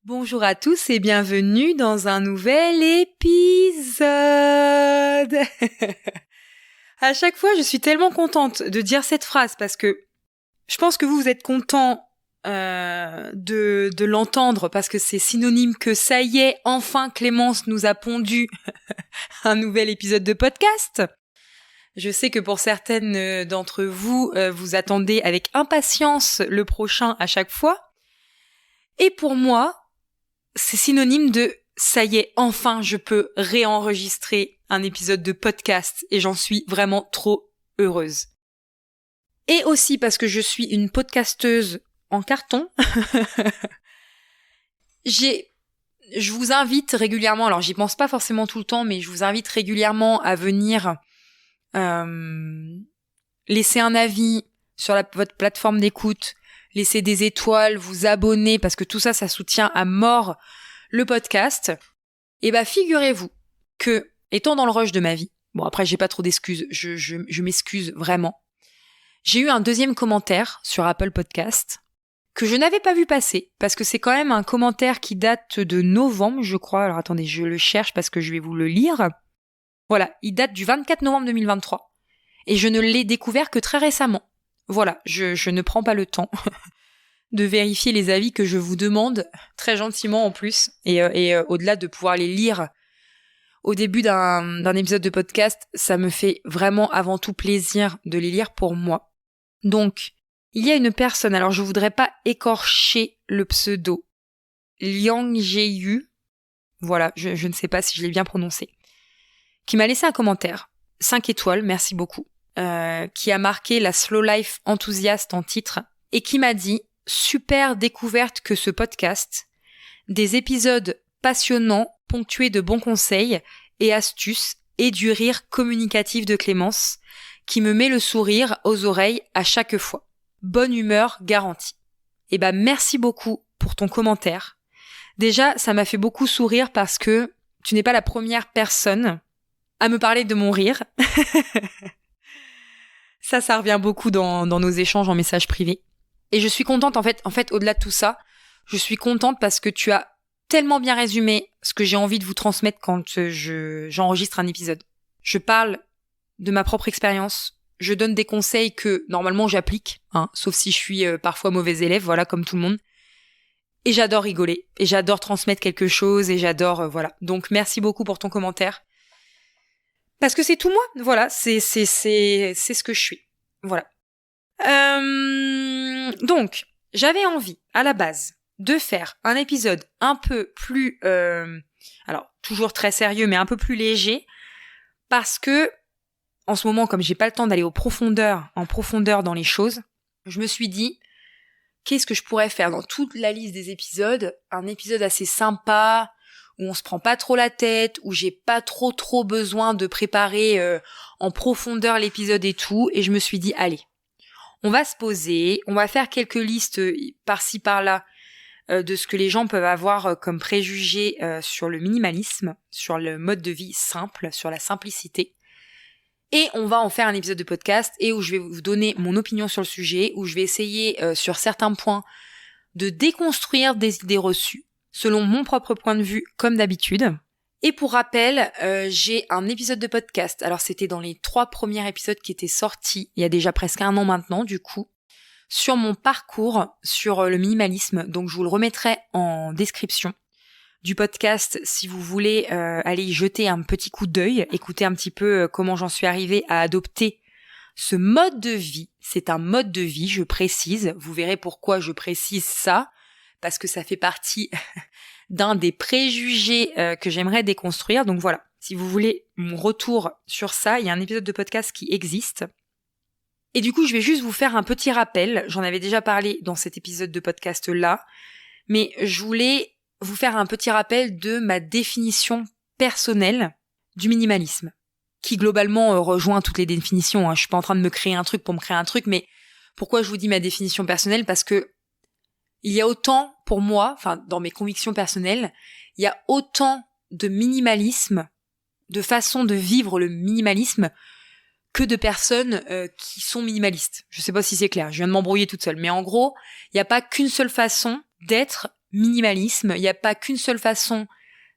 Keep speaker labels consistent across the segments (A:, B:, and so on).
A: Bonjour à tous et bienvenue dans un nouvel épisode. À chaque fois, je suis tellement contente de dire cette phrase parce que je pense que vous êtes contents de l'entendre parce que c'est synonyme que ça y est, enfin Clémence nous a pondu un nouvel épisode de podcast. Je sais que pour certaines d'entre vous, vous attendez avec impatience le prochain à chaque fois. Et pour moi, c'est synonyme de ça y est, enfin je peux réenregistrer un épisode de podcast et j'en suis vraiment trop heureuse. Et aussi parce que je suis une podcasteuse en carton, je vous invite régulièrement, alors j'y pense pas forcément tout le temps, mais je vous invite régulièrement à venir laisser un avis sur votre plateforme d'écoute, laisser des étoiles, vous abonner, parce que tout ça, ça soutient à mort le podcast. Et figurez-vous que, étant dans le rush de ma vie, bon après j'ai pas trop d'excuses, je m'excuse vraiment, j'ai eu un deuxième commentaire sur Apple Podcast que je n'avais pas vu passer, parce que c'est quand même un commentaire qui date de novembre, je crois. Alors attendez, je le cherche parce que je vais vous le lire. Voilà, il date du 24 novembre 2023. Et je ne l'ai découvert que très récemment. Voilà, je ne prends pas le temps de vérifier les avis que je vous demande, très gentiment en plus, et au-delà de pouvoir les lire au début d'un épisode de podcast, ça me fait vraiment avant tout plaisir de les lire pour moi. Donc, il y a une personne, alors je voudrais pas écorcher le pseudo, Liang Jieyu, voilà, je ne sais pas si je l'ai bien prononcé, qui m'a laissé un commentaire, 5 étoiles, merci beaucoup, qui a marqué la Slow Life enthousiaste en titre, et qui m'a dit « Super découverte que ce podcast, des épisodes passionnants, ponctués de bons conseils et astuces, et du rire communicatif de Clémence, qui me met le sourire aux oreilles à chaque fois. Bonne humeur garantie. » Et merci beaucoup pour ton commentaire. Déjà, ça m'a fait beaucoup sourire parce que tu n'es pas la première personne à me parler de mon rire. Ça revient beaucoup dans nos échanges en message privé. Et je suis contente, en fait, au-delà de tout ça, je suis contente parce que tu as tellement bien résumé ce que j'ai envie de vous transmettre quand j'enregistre un épisode. Je parle de ma propre expérience, je donne des conseils que normalement j'applique, sauf si je suis parfois mauvais élève, voilà, comme tout le monde. Et j'adore rigoler, et j'adore transmettre quelque chose, et j'adore, voilà. Donc merci beaucoup pour ton commentaire. Parce que c'est tout moi, voilà, c'est ce que je suis, voilà. Donc, j'avais envie, à la base, de faire un épisode un peu plus, alors toujours très sérieux, mais un peu plus léger, parce que, en ce moment, comme j'ai pas le temps d'aller en profondeur dans les choses, je me suis dit, qu'est-ce que je pourrais faire dans toute la liste des épisodes, un épisode assez sympa, où on se prend pas trop la tête, où j'ai pas trop besoin de préparer en profondeur l'épisode et tout, et je me suis dit, allez, on va se poser, on va faire quelques listes par-ci par-là de ce que les gens peuvent avoir comme préjugés sur le minimalisme, sur le mode de vie simple, sur la simplicité. Et on va en faire un épisode de podcast et où je vais vous donner mon opinion sur le sujet, où je vais essayer sur certains points de déconstruire des idées reçues, selon mon propre point de vue, comme d'habitude. Et pour rappel, j'ai un épisode de podcast. Alors c'était dans les 3 premiers épisodes qui étaient sortis, il y a déjà presque 1 an maintenant du coup, sur mon parcours sur le minimalisme. Donc je vous le remettrai en description du podcast si vous voulez aller y jeter un petit coup d'œil, écouter un petit peu comment j'en suis arrivée à adopter ce mode de vie. C'est un mode de vie, je précise. Vous verrez pourquoi je précise ça, parce que ça fait partie d'un des préjugés que j'aimerais déconstruire. Donc voilà, si vous voulez mon retour sur ça, il y a un épisode de podcast qui existe. Et du coup, je vais juste vous faire un petit rappel. J'en avais déjà parlé dans cet épisode de podcast-là, mais je voulais vous faire un petit rappel de ma définition personnelle du minimalisme, qui globalement rejoint toutes les définitions. Je suis pas en train de me créer un truc pour me créer un truc, mais pourquoi je vous dis ma définition personnelle ? Parce que il y a autant, pour moi, dans mes convictions personnelles, il y a autant de minimalisme, de façon de vivre le minimalisme, que de personnes qui sont minimalistes. Je sais pas si c'est clair, je viens de m'embrouiller toute seule. Mais en gros, il n'y a pas qu'une seule façon d'être minimalisme, il n'y a pas qu'une seule façon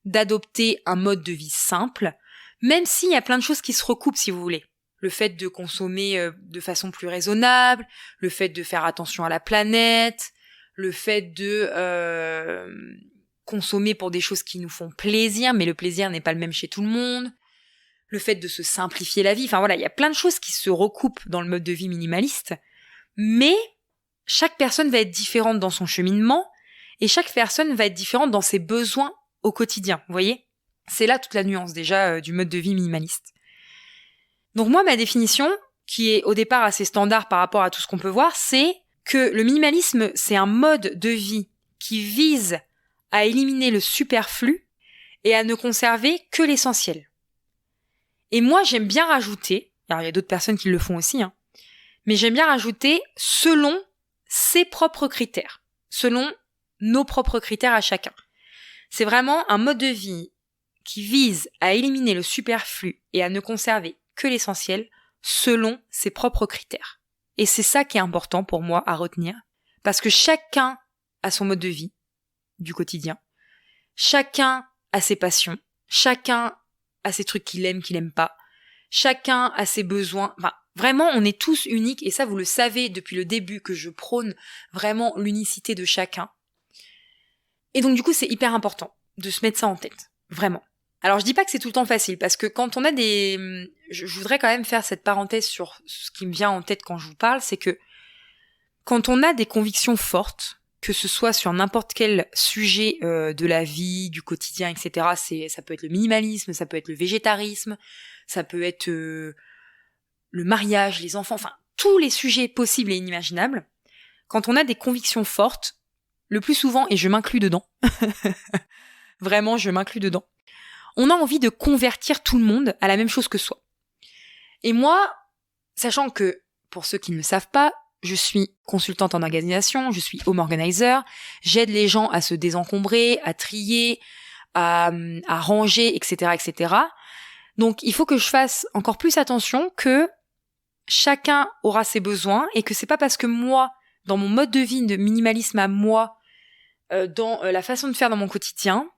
A: d'adopter un mode de vie simple, même s'il y a plein de choses qui se recoupent si vous voulez. Le fait de consommer de façon plus raisonnable, le fait de faire attention à la planète, le fait de consommer pour des choses qui nous font plaisir, mais le plaisir n'est pas le même chez tout le monde, le fait de se simplifier la vie, enfin voilà, il y a plein de choses qui se recoupent dans le mode de vie minimaliste, mais chaque personne va être différente dans son cheminement, et chaque personne va être différente dans ses besoins au quotidien, vous voyez ? C'est là toute la nuance déjà du mode de vie minimaliste. Donc moi, ma définition, qui est au départ assez standard par rapport à tout ce qu'on peut voir, c'est que le minimalisme, c'est un mode de vie qui vise à éliminer le superflu et à ne conserver que l'essentiel. Et moi, j'aime bien rajouter, alors il y a d'autres personnes qui le font aussi, mais j'aime bien rajouter selon ses propres critères, selon nos propres critères à chacun. C'est vraiment un mode de vie qui vise à éliminer le superflu et à ne conserver que l'essentiel selon ses propres critères. Et c'est ça qui est important pour moi à retenir, parce que chacun a son mode de vie du quotidien, chacun a ses passions, chacun a ses trucs qu'il aime, qu'il aime pas, chacun a ses besoins, enfin, vraiment on est tous uniques, et ça vous le savez depuis le début que je prône vraiment l'unicité de chacun. Et donc du coup c'est hyper important de se mettre ça en tête, vraiment. Alors je dis pas que c'est tout le temps facile, parce que quand on a je voudrais quand même faire cette parenthèse sur ce qui me vient en tête quand je vous parle, c'est que quand on a des convictions fortes, que ce soit sur n'importe quel sujet de la vie, du quotidien, etc., ça peut être le minimalisme, ça peut être le végétarisme, ça peut être le mariage, les enfants, enfin tous les sujets possibles et inimaginables, quand on a des convictions fortes, le plus souvent, et je m'inclus dedans, vraiment je m'inclus dedans, on a envie de convertir tout le monde à la même chose que soi. Et moi, sachant que, pour ceux qui ne le savent pas, je suis consultante en organisation, je suis home organizer, j'aide les gens à se désencombrer, à trier, à ranger, etc., etc. Donc, il faut que je fasse encore plus attention que chacun aura ses besoins et que c'est pas parce que moi, dans mon mode de vie de minimalisme à moi, dans la façon de faire dans mon quotidien,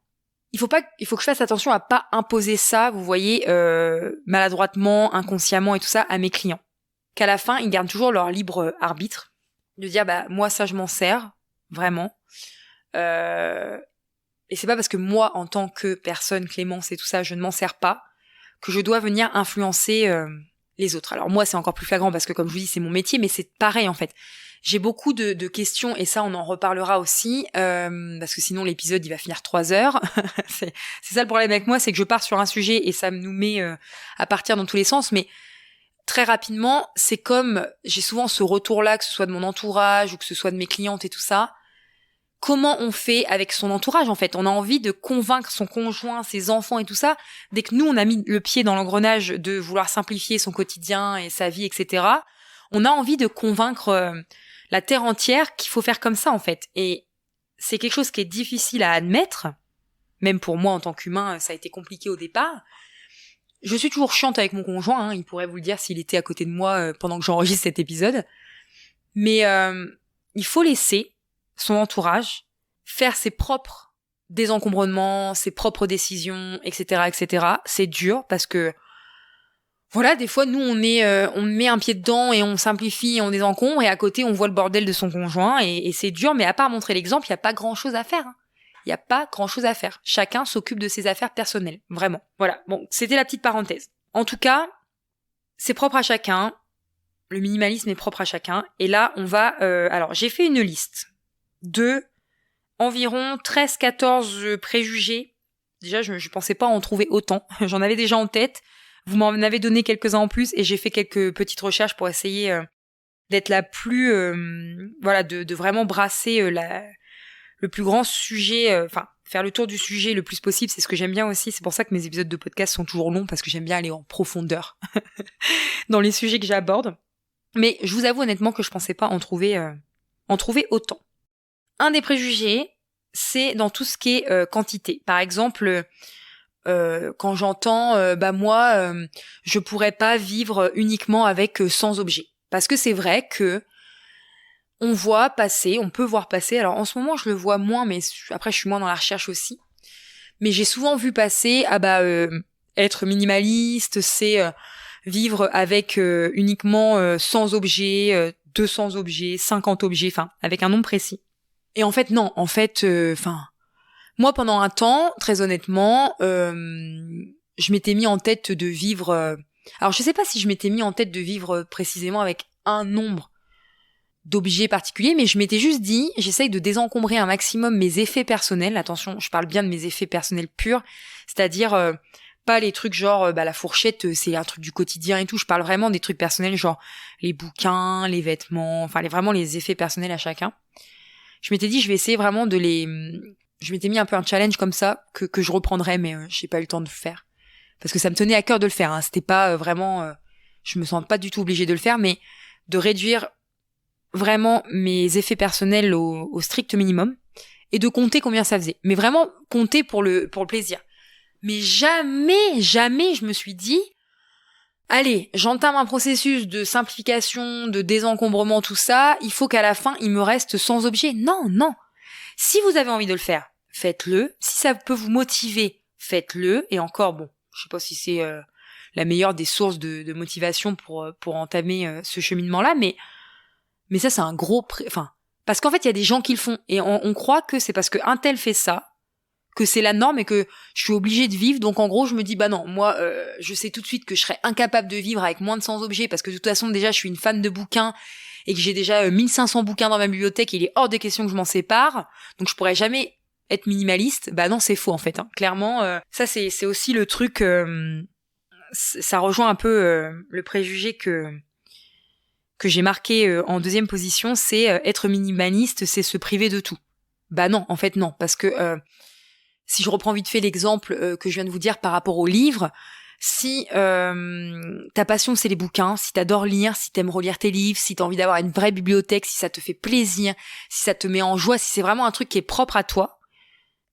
A: il faut que je fasse attention à pas imposer ça, vous voyez, maladroitement, inconsciemment et tout ça à mes clients. Qu'à la fin, ils gardent toujours leur libre arbitre, de dire moi ça je m'en sers, vraiment. Et c'est pas parce que moi, en tant que personne, Clémence et tout ça, je ne m'en sers pas, que je dois venir influencer les autres. Alors moi, c'est encore plus flagrant parce que comme je vous dis, c'est mon métier, mais c'est pareil en fait. J'ai beaucoup de questions et ça on en reparlera aussi parce que sinon l'épisode il va finir 3 heures. c'est ça le problème avec moi, c'est que je pars sur un sujet et ça nous met à partir dans tous les sens, mais très rapidement c'est comme j'ai souvent ce retour là, que ce soit de mon entourage ou que ce soit de mes clientes et tout ça. Comment on fait avec son entourage en fait? On a envie de convaincre son conjoint, ses enfants et tout ça. Dès que nous on a mis le pied dans l'engrenage de vouloir simplifier son quotidien et sa vie, etc., on a envie de convaincre la terre entière qu'il faut faire comme ça en fait. Et c'est quelque chose qui est difficile à admettre, même pour moi en tant qu'humain, ça a été compliqué au départ. Je suis toujours chiante avec mon conjoint, il pourrait vous le dire s'il était à côté de moi pendant que j'enregistre cet épisode. Mais il faut laisser son entourage faire ses propres désencombrements, ses propres décisions, etc., etc. C'est dur parce que voilà, des fois, nous, on met un pied dedans et on simplifie et on désencombre et à côté, on voit le bordel de son conjoint et c'est dur, mais à part montrer l'exemple, il n'y a pas grand-chose à faire. Il n'y a pas grand-chose à faire. Chacun s'occupe de ses affaires personnelles, vraiment. Voilà, bon, c'était la petite parenthèse. En tout cas, c'est propre à chacun. Le minimalisme est propre à chacun. Et là, on va... alors, j'ai fait une liste de environ 13-14 préjugés. Déjà, je pensais pas en trouver autant. J'en avais déjà en tête. Vous m'en avez donné quelques-uns en plus et j'ai fait quelques petites recherches pour essayer d'être la plus... de vraiment brasser le plus grand sujet, faire le tour du sujet le plus possible, c'est ce que j'aime bien aussi. C'est pour ça que mes épisodes de podcast sont toujours longs, parce que j'aime bien aller en profondeur dans les sujets que j'aborde. Mais je vous avoue honnêtement que je pensais pas en trouver autant. Un des préjugés, c'est dans tout ce qui est quantité. Par exemple... quand j'entends moi je pourrais pas vivre uniquement avec 100 objets, parce que c'est vrai que on peut voir passer, alors en ce moment je le vois moins, mais après je suis moins dans la recherche aussi, mais j'ai souvent vu passer, être minimaliste, c'est vivre avec uniquement 100 objets, 200 objets, 50 objets, enfin avec un nombre précis. Et en fait non, moi pendant un temps, très honnêtement, je m'étais mis en tête de vivre, alors je sais pas si je m'étais mis en tête de vivre précisément avec un nombre d'objets particuliers, mais je m'étais juste dit, j'essaye de désencombrer un maximum mes effets personnels. Attention, je parle bien de mes effets personnels purs, c'est-à-dire pas les trucs genre la fourchette, c'est un truc du quotidien et tout. Je parle vraiment des trucs personnels, genre les bouquins, les vêtements, vraiment les effets personnels à chacun. Je m'étais dit, je vais essayer vraiment je m'étais mis un peu un challenge comme ça que je reprendrais, mais j'ai pas eu le temps de le faire parce que ça me tenait à cœur de le faire. Hein. C'était pas vraiment, je me sens pas du tout obligée de le faire, mais de réduire vraiment mes effets personnels au strict minimum et de compter combien ça faisait. Mais vraiment compter pour le plaisir. Mais jamais je me suis dit, allez, j'entame un processus de simplification, de désencombrement, tout ça, il faut qu'à la fin, il me reste 100 objets. Non. Si vous avez envie de le faire, faites-le. Si ça peut vous motiver, faites-le. Et encore, bon, je sais pas si c'est la meilleure des sources de motivation pour entamer ce cheminement-là, mais ça, c'est un gros... parce qu'en fait, il y a des gens qui le font. Et on croit que c'est parce qu'un tel fait ça, que c'est la norme et que je suis obligée de vivre. Donc en gros, je me dis, non, moi, je sais tout de suite que je serais incapable de vivre avec moins de 100 objets parce que de toute façon, déjà, je suis une fan de bouquins et que j'ai déjà 1500 bouquins dans ma bibliothèque et il est hors de question que je m'en sépare. Donc je pourrais jamais être minimaliste. Non, c'est faux en fait. Hein. Clairement, ça, c'est aussi le truc... ça rejoint un peu le préjugé que j'ai marqué en deuxième position, c'est être minimaliste, c'est se priver de tout. Non, en fait non, parce que si je reprends vite fait l'exemple que je viens de vous dire par rapport aux livres, si ta passion c'est les bouquins, si t'adores lire, si t'aimes relire tes livres, si t'as envie d'avoir une vraie bibliothèque, si ça te fait plaisir, si ça te met en joie, si c'est vraiment un truc qui est propre à toi,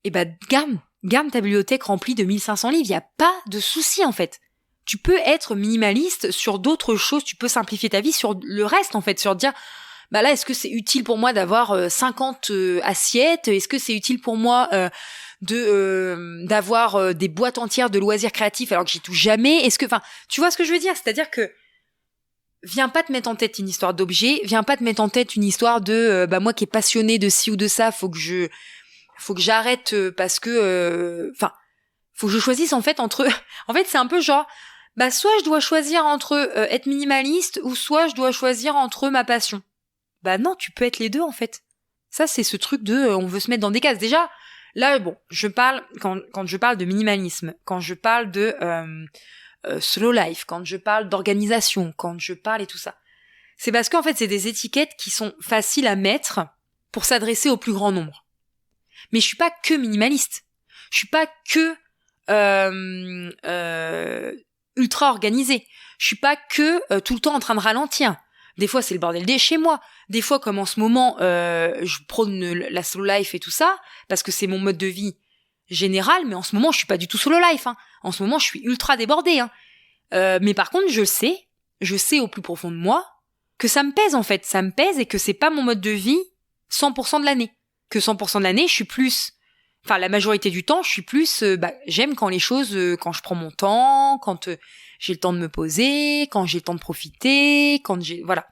A: garde ta bibliothèque remplie de 1500 livres, il y a pas de souci en fait. Tu peux être minimaliste sur d'autres choses, tu peux simplifier ta vie sur le reste en fait, sur dire là est-ce que c'est utile pour moi d'avoir 50 assiettes, est-ce que c'est utile pour moi d'avoir des boîtes entières de loisirs créatifs alors que j'y touche jamais, est-ce que tu vois ce que je veux dire, c'est-à-dire que viens pas te mettre en tête une histoire d'objet, viens pas te mettre en tête une histoire de moi qui est passionnée de ci ou de ça, faut que j'arrête parce que faut que je choisisse en fait entre en fait c'est un peu genre soit je dois choisir entre être minimaliste ou soit je dois choisir entre ma passion. Non, tu peux être les deux en fait. Ça c'est ce truc de on veut se mettre dans des cases. Déjà, là bon, je parle quand je parle de minimalisme, quand je parle de slow life, quand je parle d'organisation, quand je parle et tout ça. C'est parce qu'en fait, c'est des étiquettes qui sont faciles à mettre pour s'adresser au plus grand nombre. Mais je suis pas que minimaliste. Je suis pas que ultra organisée. Je suis pas que tout le temps en train de ralentir. Des fois, c'est le bordel chez moi. Des fois, comme en ce moment, je prône la slow life et tout ça, parce que c'est mon mode de vie général, mais en ce moment, je suis pas du tout slow life. Hein. En ce moment, je suis ultra débordée. Hein. Mais par contre, je sais au plus profond de moi, que ça me pèse en fait. Ça me pèse et que c'est pas mon mode de vie 100% de l'année. Que 100% de l'année, je suis plus... la majorité du temps, je suis plus... j'aime quand les choses... quand je prends mon temps, quand j'ai le temps de me poser, quand j'ai le temps de profiter, quand j'ai... Voilà.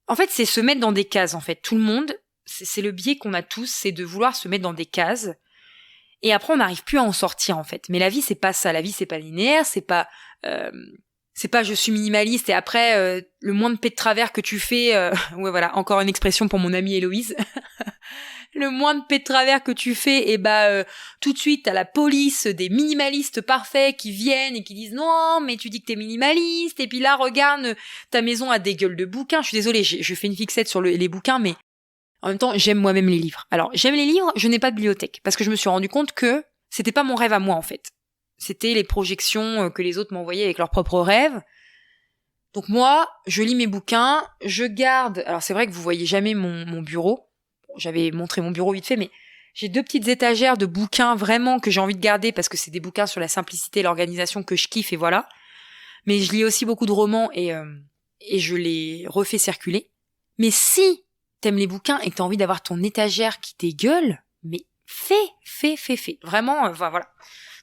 A: En fait, c'est se mettre dans des cases, en fait. Tout le monde, c'est le biais qu'on a tous, c'est de vouloir se mettre dans des cases. Et après, on n'arrive plus à en sortir, en fait. Mais la vie, c'est pas ça. La vie, c'est pas linéaire, c'est pas je suis minimaliste et après, le moins de pets de travers que tu fais... ouais, voilà, encore une expression pour mon amie Héloïse. Le moins de pets de travers que tu fais, tout de suite, t'as la police des minimalistes parfaits qui viennent et qui disent « Non, mais tu dis que t'es minimaliste. » Et puis là, regarde, ta maison a des gueules de bouquins. Je suis désolée, je fais une fixette sur les bouquins, mais en même temps, j'aime moi-même les livres. Alors, j'aime les livres, je n'ai pas de bibliothèque. Parce que je me suis rendu compte que c'était pas mon rêve à moi, en fait. C'était les projections que les autres m'envoyaient avec leurs propres rêves. Donc moi, je lis mes bouquins, je garde... Alors c'est vrai que vous voyez jamais mon bureau. J'avais montré mon bureau vite fait, mais j'ai 2 petites étagères de bouquins vraiment que j'ai envie de garder parce que c'est des bouquins sur la simplicité et l'organisation que je kiffe et voilà. Mais je lis aussi beaucoup de romans et je les refais circuler. Mais si t'aimes les bouquins et que t'as envie d'avoir ton étagère qui t'égueule, mais fais. Vraiment, voilà.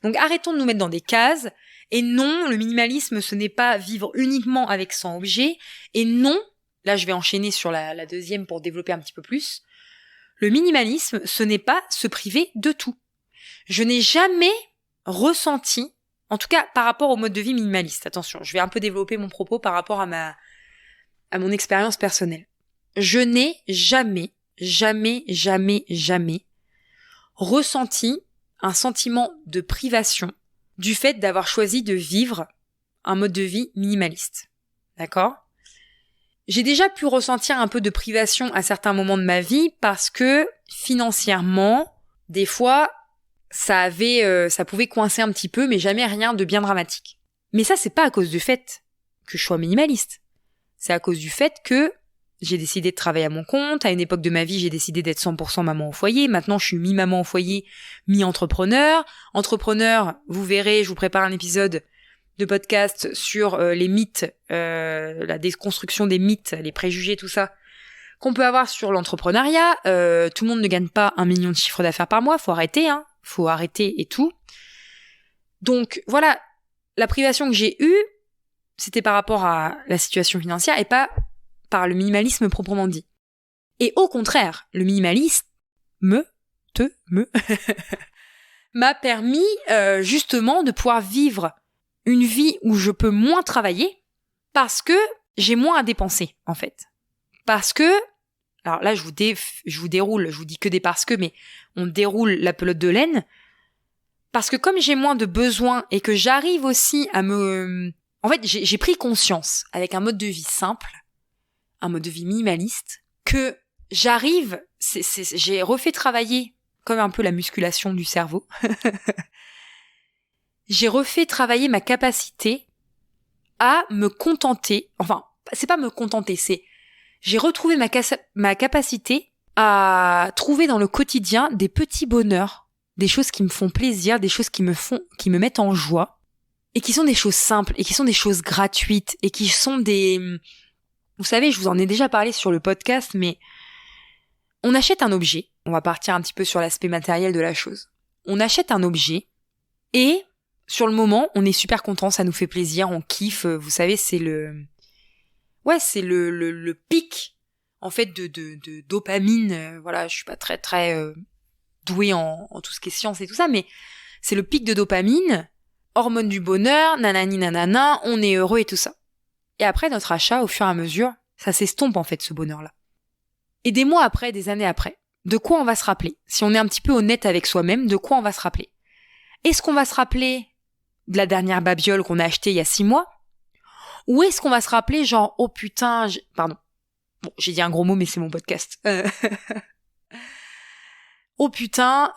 A: Donc arrêtons de nous mettre dans des cases. Et non, le minimalisme, ce n'est pas vivre uniquement avec 100 objets. Et non, là je vais enchaîner sur la deuxième pour développer un petit peu plus. Le minimalisme, ce n'est pas se priver de tout. Je n'ai jamais ressenti, en tout cas par rapport au mode de vie minimaliste, attention, je vais un peu développer mon propos par rapport à mon expérience personnelle. Je n'ai jamais ressenti un sentiment de privation du fait d'avoir choisi de vivre un mode de vie minimaliste. D'accord ? J'ai déjà pu ressentir un peu de privation à certains moments de ma vie parce que financièrement, des fois, ça pouvait coincer un petit peu, mais jamais rien de bien dramatique. Mais ça, c'est pas à cause du fait que je sois minimaliste. C'est à cause du fait que j'ai décidé de travailler à mon compte. À une époque de ma vie, j'ai décidé d'être 100% maman au foyer. Maintenant, je suis mi-maman au foyer, mi-entrepreneur. Entrepreneur, vous verrez, je vous prépare un épisode de podcast sur les mythes, la déconstruction des mythes, les préjugés, tout ça, qu'on peut avoir sur l'entrepreneuriat. Tout le monde ne gagne pas 1 million de chiffre d'affaires par mois. Faut arrêter et tout. Donc, voilà. La privation que j'ai eue, c'était par rapport à la situation financière et pas par le minimalisme proprement dit. Et au contraire, le minimalisme m'a permis justement de pouvoir vivre une vie où je peux moins travailler parce que j'ai moins à dépenser, en fait. Parce que, alors là, je vous déroule, je vous dis que des parce que, mais on déroule la pelote de laine. Parce que comme j'ai moins de besoins et que j'arrive aussi en fait, j'ai pris conscience avec un mode de vie simple, un mode de vie minimaliste, que j'arrive, j'ai refait travailler comme un peu la musculation du cerveau. J'ai refait travailler ma capacité à me contenter, enfin, c'est pas me contenter, j'ai retrouvé ma capacité à trouver dans le quotidien des petits bonheurs, des choses qui me font plaisir, des choses qui me mettent en joie, et qui sont des choses simples, et qui sont des choses gratuites, et qui sont vous savez, je vous en ai déjà parlé sur le podcast, mais on achète un objet, on va partir un petit peu sur l'aspect matériel de la chose. On achète un objet, et sur le moment, on est super content, ça nous fait plaisir, on kiffe, vous savez, c'est le pic, en fait, de dopamine, voilà, je suis pas très douée en tout ce qui est science et tout ça, mais c'est le pic de dopamine, hormone du bonheur, nanani nanana, on est heureux et tout ça. Et après notre achat, au fur et à mesure, ça s'estompe en fait ce bonheur-là. Et des mois après, des années après, de quoi on va se rappeler ? Si on est un petit peu honnête avec soi-même, de quoi on va se rappeler ? Est-ce qu'on va se rappeler de la dernière babiole qu'on a achetée il y a 6 mois ? Ou est-ce qu'on va se rappeler genre, oh putain, pardon. Bon, j'ai dit un gros mot, mais c'est mon podcast. Oh putain,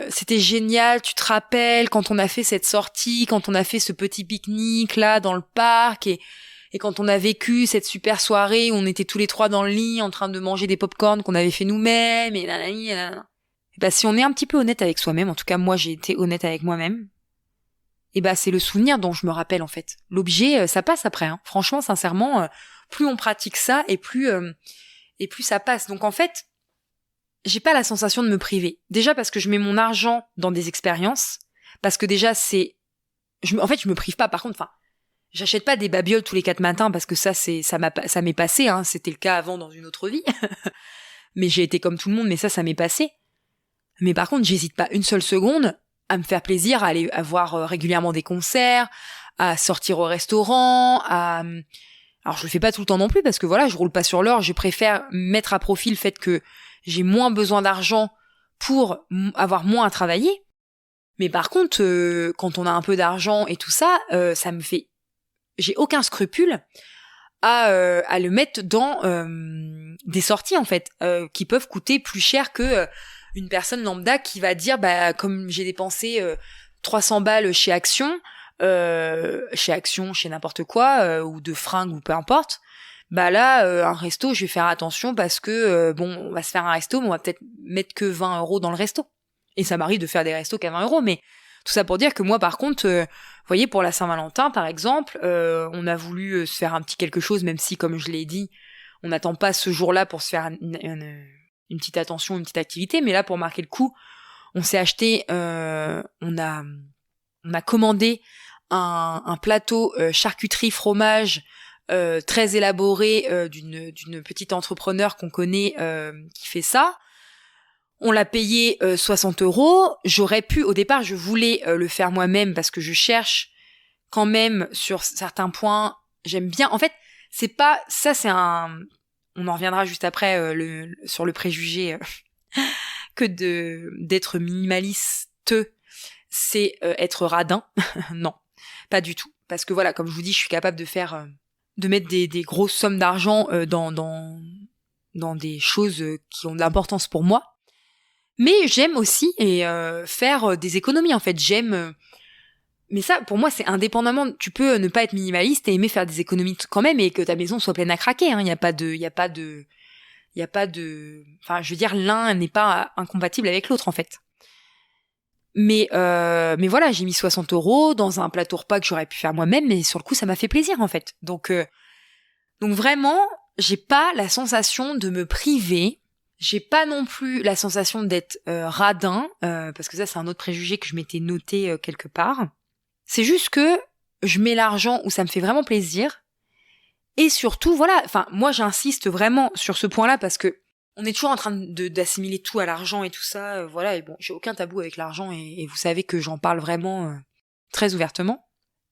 A: c'était génial, tu te rappelles quand on a fait cette sortie, quand on a fait ce petit pique-nique là dans le parc et quand on a vécu cette super soirée où on était tous les 3 dans le lit en train de manger des pop-corn qu'on avait fait nous-mêmes et nanani et nanana. Et bah si on est un petit peu honnête avec soi-même, en tout cas moi j'ai été honnête avec moi-même, et bah c'est le souvenir dont je me rappelle en fait. L'objet, ça passe après, hein. Franchement, sincèrement, plus on pratique ça et plus ça passe. Donc en fait, j'ai pas la sensation de me priver. Déjà parce que je mets mon argent dans des expériences, parce que déjà je me prive pas. Par contre, j'achète pas des babioles tous les 4 matins parce que ça m'est passé, hein. C'était le cas avant dans une autre vie. Mais j'ai été comme tout le monde, mais ça m'est passé. Mais par contre, j'hésite pas une seule seconde à me faire plaisir, à aller voir régulièrement des concerts, à sortir au restaurant, alors je le fais pas tout le temps non plus parce que voilà, je roule pas sur l'or, je préfère mettre à profit le fait que j'ai moins besoin d'argent pour avoir moins à travailler. Mais par contre, quand on a un peu d'argent et tout ça, j'ai aucun scrupule à le mettre dans des sorties en fait, qui peuvent coûter plus cher que une personne lambda qui va dire comme j'ai dépensé 300 balles chez Action, chez n'importe quoi, ou de fringues ou peu importe, un resto, je vais faire attention parce que on va se faire un resto, mais on va peut-être mettre que 20 € dans le resto. Et ça m'arrive de faire des restos qu'à 20 €, mais tout ça pour dire que moi par contre, vous voyez, pour la Saint-Valentin par exemple, on a voulu se faire un petit quelque chose, même si comme je l'ai dit, on n'attend pas ce jour-là pour se faire une petite attention, une petite activité, mais là, pour marquer le coup, on s'est acheté, on a commandé un plateau charcuterie fromage très élaboré d'une petite entrepreneur qu'on connaît qui fait ça. On l'a payé 60 €. J'aurais pu, au départ, je voulais le faire moi-même parce que je cherche quand même sur certains points. J'aime bien. En fait, c'est pas ça, c'est un. On en reviendra juste après sur le préjugé que d'être minimaliste, c'est être radin. Non, pas du tout. Parce que voilà, comme je vous dis, je suis capable de mettre des grosses sommes d'argent dans des choses qui ont de l'importance pour moi. Mais j'aime aussi faire des économies, en fait. J'aime. Mais ça, pour moi, c'est indépendamment. Tu peux ne pas être minimaliste et aimer faire des économies quand même et que ta maison soit pleine à craquer. Hein. Il y a pas de. Enfin, je veux dire, l'un n'est pas incompatible avec l'autre, en fait. Mais voilà, j'ai mis 60 € dans un plateau repas que j'aurais pu faire moi-même, mais sur le coup, ça m'a fait plaisir, en fait. Donc vraiment, j'ai pas la sensation de me priver. J'ai pas non plus la sensation d'être radin, parce que ça, c'est un autre préjugé que je m'étais noté quelque part. C'est juste que je mets l'argent où ça me fait vraiment plaisir. Et surtout, voilà, enfin, moi, j'insiste vraiment sur ce point-là parce que on est toujours en train d'assimiler tout à l'argent et tout ça, voilà, et bon, j'ai aucun tabou avec l'argent et vous savez que j'en parle vraiment très ouvertement.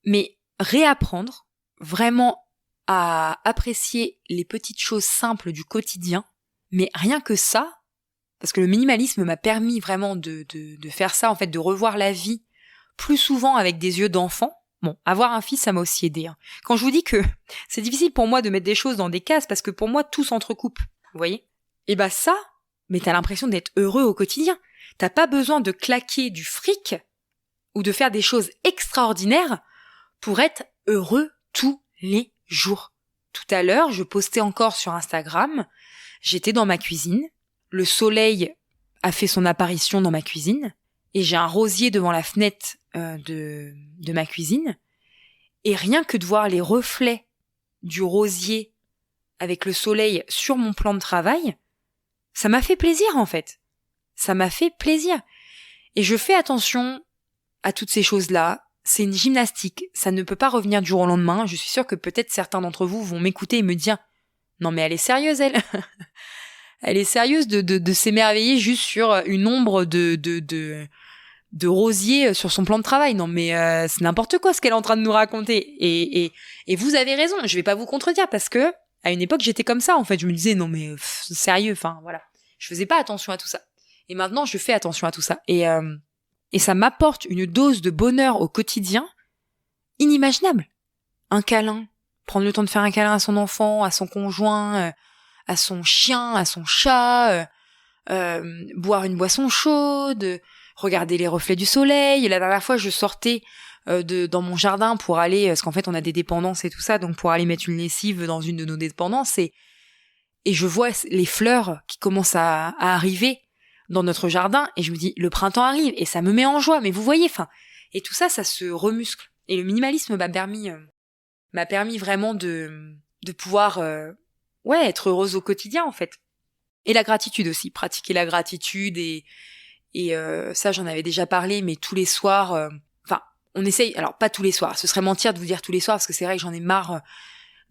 A: Mais réapprendre vraiment à apprécier les petites choses simples du quotidien, mais rien que ça, parce que le minimalisme m'a permis vraiment de faire ça, en fait, de revoir la vie plus souvent avec des yeux d'enfant. Bon, avoir un fils, ça m'a aussi aidé. Hein. Quand je vous dis que c'est difficile pour moi de mettre des choses dans des cases, parce que pour moi, tout s'entrecoupe, vous voyez ? Et bah ça, mais t'as l'impression d'être heureux au quotidien. T'as pas besoin de claquer du fric ou de faire des choses extraordinaires pour être heureux tous les jours. Tout à l'heure, je postais encore sur Instagram, j'étais dans ma cuisine, le soleil a fait son apparition dans ma cuisine, et j'ai un rosier devant la fenêtre de ma cuisine, et rien que de voir les reflets du rosier avec le soleil sur mon plan de travail, ça m'a fait plaisir en fait. Ça m'a fait plaisir. Et je fais attention à toutes ces choses-là. C'est une gymnastique. Ça ne peut pas revenir du jour au lendemain. Je suis sûre que peut-être certains d'entre vous vont m'écouter et me dire « Non mais elle est sérieuse elle !» Elle est sérieuse de s'émerveiller juste sur une ombre de rosier sur son plan de travail. Non mais c'est n'importe quoi ce qu'elle est en train de nous raconter. Et vous avez raison. Je vais pas vous contredire parce que à une époque j'étais comme ça en fait. Je me disais non mais sérieux. Enfin voilà. Je faisais pas attention à tout ça. Et maintenant je fais attention à tout ça. Et ça m'apporte une dose de bonheur au quotidien inimaginable. Un câlin, prendre le temps de faire un câlin à son enfant, à son conjoint, à son chien, à son chat, boire une boisson chaude, regarder les reflets du soleil. La dernière fois, je sortais dans mon jardin pour aller, parce qu'en fait, on a des dépendances et tout ça, donc pour aller mettre une lessive dans une de nos dépendances, et je vois les fleurs qui commencent à arriver dans notre jardin, et je me dis, le printemps arrive, et ça me met en joie, mais vous voyez, et tout ça, ça se remuscle. Et le minimalisme m'a permis vraiment de pouvoir, être heureuse au quotidien, en fait. Et la gratitude aussi, pratiquer la gratitude, et ça, j'en avais déjà parlé, mais tous les soirs, on essaye, alors pas tous les soirs, ce serait mentir de vous dire tous les soirs, parce que c'est vrai que j'en ai marre,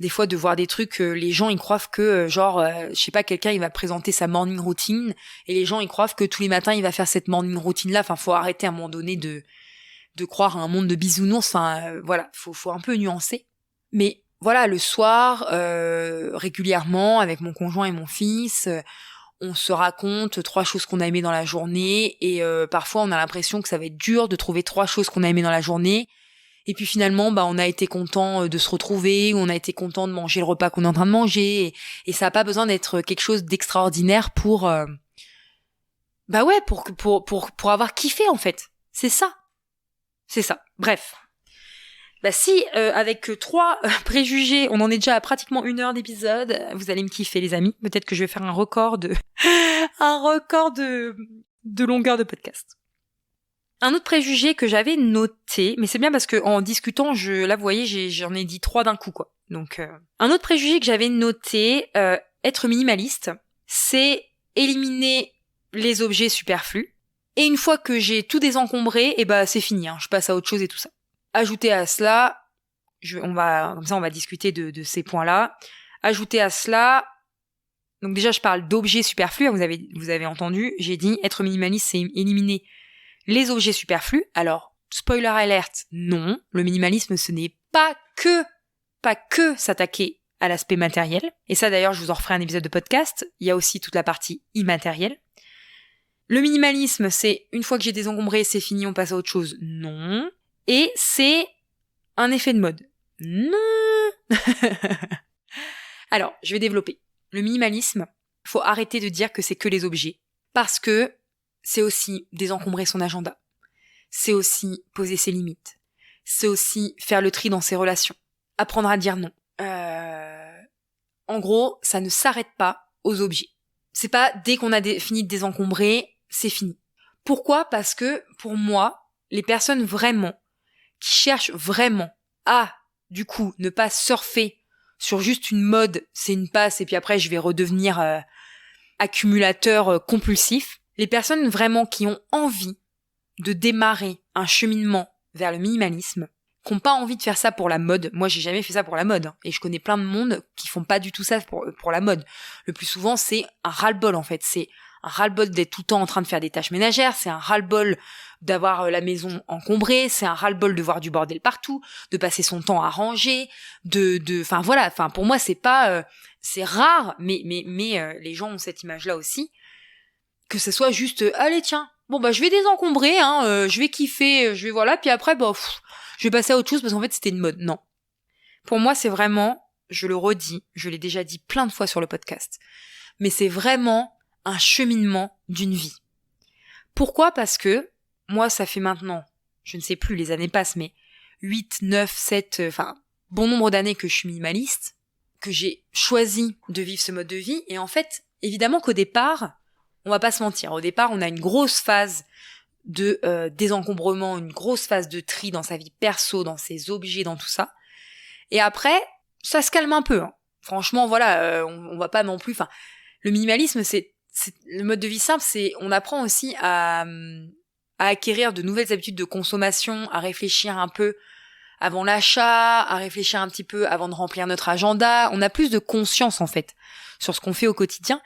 A: des fois, de voir des trucs, les gens, ils croient que, je sais pas, quelqu'un, il va présenter sa morning routine, et les gens, ils croient que tous les matins, il va faire cette morning routine-là. Enfin, faut arrêter à un moment donné de croire à un monde de bisounours. Enfin, voilà, faut un peu nuancer. Mais voilà, le soir, régulièrement, avec mon conjoint et mon fils, on se raconte 3 choses qu'on a aimées dans la journée, et parfois, on a l'impression que ça va être dur de trouver 3 choses qu'on a aimées dans la journée. Et puis finalement, on a été content de se retrouver, ou on a été content de manger le repas qu'on est en train de manger, et ça n'a pas besoin d'être quelque chose d'extraordinaire pour avoir kiffé en fait. C'est ça. Bref. Si avec 3 préjugés, on en est déjà à pratiquement 1 heure d'épisode, vous allez me kiffer les amis. Peut-être que je vais faire un record de longueur de podcast. Un autre préjugé que j'avais noté, mais c'est bien parce que en discutant, là vous voyez, j'en ai dit 3 d'un coup quoi. Donc un autre préjugé que j'avais noté, être minimaliste, c'est éliminer les objets superflus. Et une fois que j'ai tout désencombré, c'est fini, je passe à autre chose et tout ça. Ajouter à cela, on va discuter de ces points-là. Ajouter à cela, donc déjà je parle d'objets superflus, vous avez entendu, j'ai dit être minimaliste c'est éliminer les objets superflus. Alors, spoiler alert, non, le minimalisme ce n'est pas que s'attaquer à l'aspect matériel. Et ça d'ailleurs je vous en referai un épisode de podcast, il y a aussi toute la partie immatérielle. Le minimalisme c'est une fois que j'ai désencombré c'est fini, on passe à autre chose, non. Et c'est un effet de mode, non. Alors, je vais développer. Le minimalisme, faut arrêter de dire que c'est que les objets. Parce que c'est aussi désencombrer son agenda. C'est aussi poser ses limites. C'est aussi faire le tri dans ses relations. Apprendre à dire non. En gros, ça ne s'arrête pas aux objets. C'est pas dès qu'on a fini de désencombrer, c'est fini. Pourquoi ? Parce que, pour moi, les personnes vraiment, qui cherchent vraiment à, du coup, ne pas surfer sur juste une mode, c'est une passe et puis après je vais redevenir accumulateur compulsif. Les personnes vraiment qui ont envie de démarrer un cheminement vers le minimalisme, qui n'ont pas envie de faire ça pour la mode. Moi j'ai jamais fait ça pour la mode et je connais plein de monde qui font pas du tout ça pour la mode. Le plus souvent c'est un ras-le-bol en fait, c'est un ras-le-bol d'être tout le temps en train de faire des tâches ménagères, c'est un ras-le-bol d'avoir la maison encombrée, c'est un ras-le-bol de voir du bordel partout, de passer son temps à ranger, pour moi c'est pas, c'est rare, mais les gens ont cette image-là aussi, que ce soit juste, allez tiens, je vais désencombrer, je vais kiffer, puis après, je vais passer à autre chose parce qu'en fait c'était une mode. Non. Pour moi c'est vraiment, je le redis, je l'ai déjà dit plein de fois sur le podcast, mais c'est vraiment un cheminement d'une vie. Pourquoi ? Parce que moi, ça fait maintenant, je ne sais plus, les années passent, mais 8, 9, 7, bon nombre d'années que je suis minimaliste, que j'ai choisi de vivre ce mode de vie. Et en fait, évidemment qu'au départ, on va pas se mentir, au départ, on a une grosse phase de désencombrement, une grosse phase de tri dans sa vie perso, dans ses objets, dans tout ça. Et après, ça se calme un peu. Franchement, on va pas non plus... le minimalisme, c'est le mode de vie simple, c'est on apprend aussi à acquérir de nouvelles habitudes de consommation, à réfléchir un peu avant l'achat, à réfléchir un petit peu avant de remplir notre agenda. On a plus de conscience en fait sur ce qu'on fait au quotidien.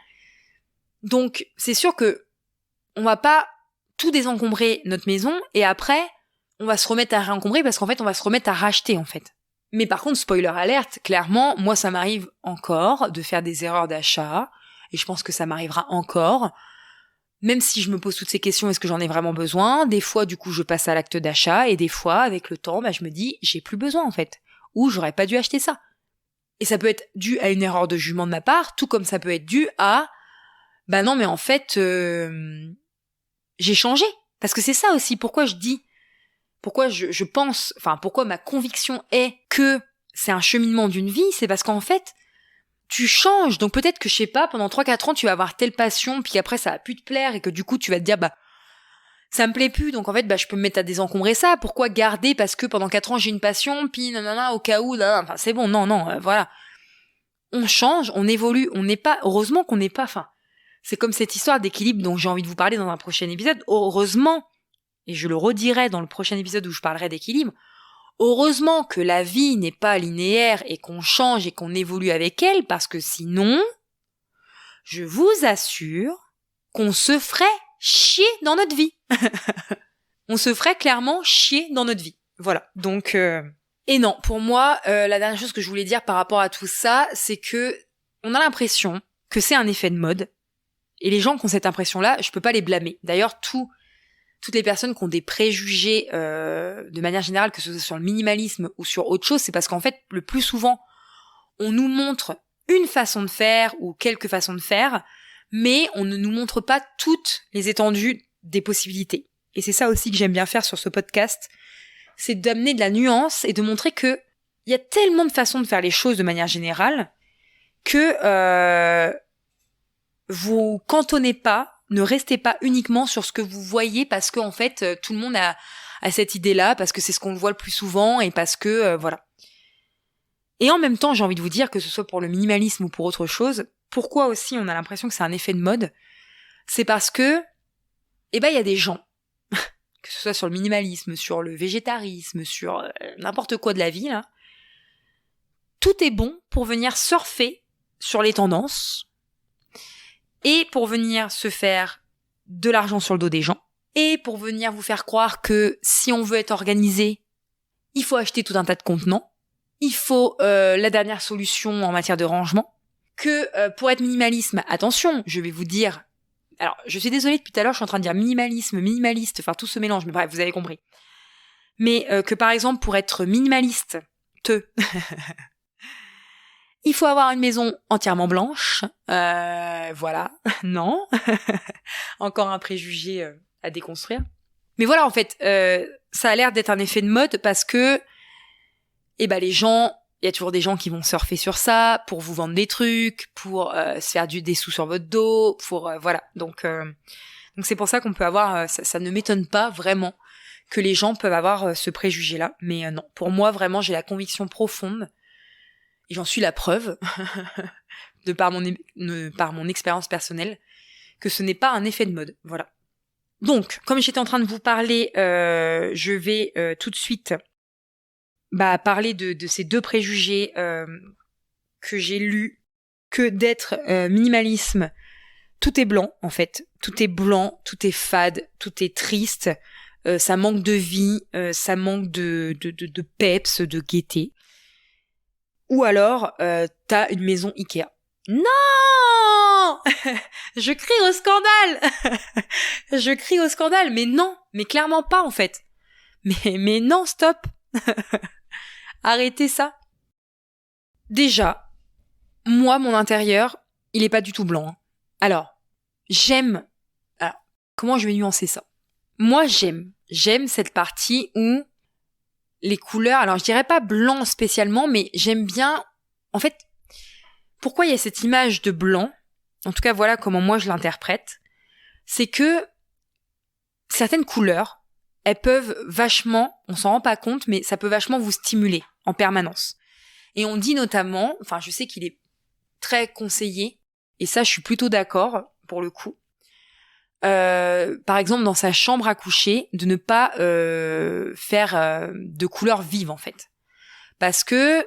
A: Donc c'est sûr que on va pas tout désencombrer notre maison et après on va se remettre à réencombrer parce qu'en fait on va se remettre à racheter en fait. Mais par contre, spoiler alerte, clairement, moi ça m'arrive encore de faire des erreurs d'achat. Et je pense que ça m'arrivera encore, même si je me pose toutes ces questions, est-ce que j'en ai vraiment besoin ? Des fois, du coup, je passe à l'acte d'achat, et des fois, avec le temps, je me dis, j'ai plus besoin, en fait. Ou j'aurais pas dû acheter ça. Et ça peut être dû à une erreur de jugement de ma part, tout comme ça peut être dû à, non, mais en fait, j'ai changé. Parce que c'est ça aussi, pourquoi je pense, pourquoi ma conviction est que c'est un cheminement d'une vie, c'est parce qu'en fait, tu changes, donc peut-être que, je sais pas, pendant 3-4 ans, tu vas avoir telle passion, puis après, ça va plus te plaire, et que du coup, tu vas te dire, ça me plaît plus, donc en fait, je peux me mettre à désencombrer ça, pourquoi garder, parce que pendant 4 ans, j'ai une passion, puis nanana, au cas où, c'est bon, non, voilà. On change, on évolue, heureusement qu'on n'est pas, c'est comme cette histoire d'équilibre dont j'ai envie de vous parler dans un prochain épisode, heureusement, et je le redirai dans le prochain épisode où je parlerai d'équilibre, heureusement que la vie n'est pas linéaire et qu'on change et qu'on évolue avec elle, parce que sinon, je vous assure qu'on se ferait chier dans notre vie. On se ferait clairement chier dans notre vie. Voilà. Donc, et non, pour moi, la dernière chose que je voulais dire par rapport à tout ça, c'est que on a l'impression que c'est un effet de mode. Et les gens qui ont cette impression-là, je peux pas les blâmer. D'ailleurs, toutes les personnes qui ont des préjugés de manière générale, que ce soit sur le minimalisme ou sur autre chose, c'est parce qu'en fait, le plus souvent, on nous montre une façon de faire ou quelques façons de faire, mais on ne nous montre pas toutes les étendues des possibilités. Et c'est ça aussi que j'aime bien faire sur ce podcast, c'est d'amener de la nuance et de montrer que il y a tellement de façons de faire les choses de manière générale que vous cantonnez pas, ne restez pas uniquement sur ce que vous voyez parce que en fait tout le monde a cette idée-là, parce que c'est ce qu'on voit le plus souvent et parce que voilà. Et en même temps, j'ai envie de vous dire que ce soit pour le minimalisme ou pour autre chose, pourquoi aussi on a l'impression que c'est un effet de mode, c'est parce que, il y a des gens, que ce soit sur le minimalisme, sur le végétarisme, sur n'importe quoi de la vie, là, tout est bon pour venir surfer sur les tendances et pour venir se faire de l'argent sur le dos des gens et pour venir vous faire croire que si on veut être organisé, il faut acheter tout un tas de contenants, il faut la dernière solution en matière de rangement, que pour être minimalisme, attention, je vais vous dire, alors je suis désolée depuis tout à l'heure, je suis en train de dire minimaliste, enfin tout se mélange, mais bref, vous avez compris. Mais que par exemple pour être minimaliste, il faut avoir une maison entièrement blanche, voilà, non, encore un préjugé à déconstruire. Mais voilà, en fait, ça a l'air d'être un effet de mode parce que, les gens, il y a toujours des gens qui vont surfer sur ça pour vous vendre des trucs, pour se faire des sous sur votre dos, pour voilà. Donc c'est pour ça qu'on peut avoir, ça ne m'étonne pas vraiment que les gens peuvent avoir ce préjugé-là. Mais non, pour moi vraiment, j'ai la conviction profonde et j'en suis la preuve de par mon expérience personnelle que ce n'est pas un effet de mode. Voilà. Donc, comme j'étais en train de vous parler, je vais tout de suite parler de ces deux préjugés que j'ai lus, que d'être minimalisme, tout est blanc en fait, tout est blanc, tout est fade, tout est triste, ça manque de vie, ça manque de peps, de gaieté. Ou alors, t'as une maison Ikea. Non Je crie au scandale Je crie au scandale, mais non, mais clairement pas en fait. Mais non, stop Arrêtez ça. Déjà, moi, mon intérieur, il est pas du tout blanc. Hein. Alors, j'aime... Alors, comment je vais nuancer ça ? Moi, j'aime cette partie où les couleurs... Alors, je dirais pas blanc spécialement, mais j'aime bien... En fait, pourquoi il y a cette image de blanc ? En tout cas, voilà comment moi je l'interprète. C'est que certaines couleurs, elles peuvent vachement, on s'en rend pas compte, mais ça peut vachement vous stimuler en permanence. Et on dit notamment, enfin je sais qu'il est très conseillé, et ça je suis plutôt d'accord pour le coup, par exemple dans sa chambre à coucher, de ne pas faire de couleurs vives en fait. Parce que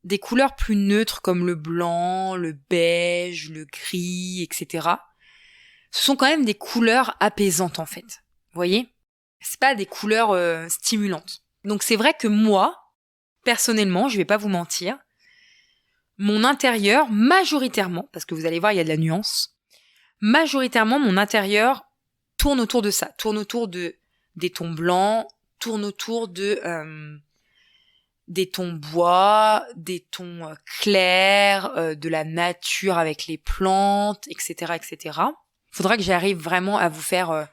A: des couleurs plus neutres comme le blanc, le beige, le gris, etc., ce sont quand même des couleurs apaisantes en fait. Vous voyez ? C'est pas des couleurs stimulantes. Donc c'est vrai que moi, personnellement, je vais pas vous mentir, mon intérieur, majoritairement, parce que vous allez voir, il y a de la nuance, majoritairement, mon intérieur tourne autour de ça, tourne autour des tons blancs, tourne autour des tons bois, des tons clairs, de la nature avec les plantes, etc., etc. Faudra que j'arrive vraiment à vous faire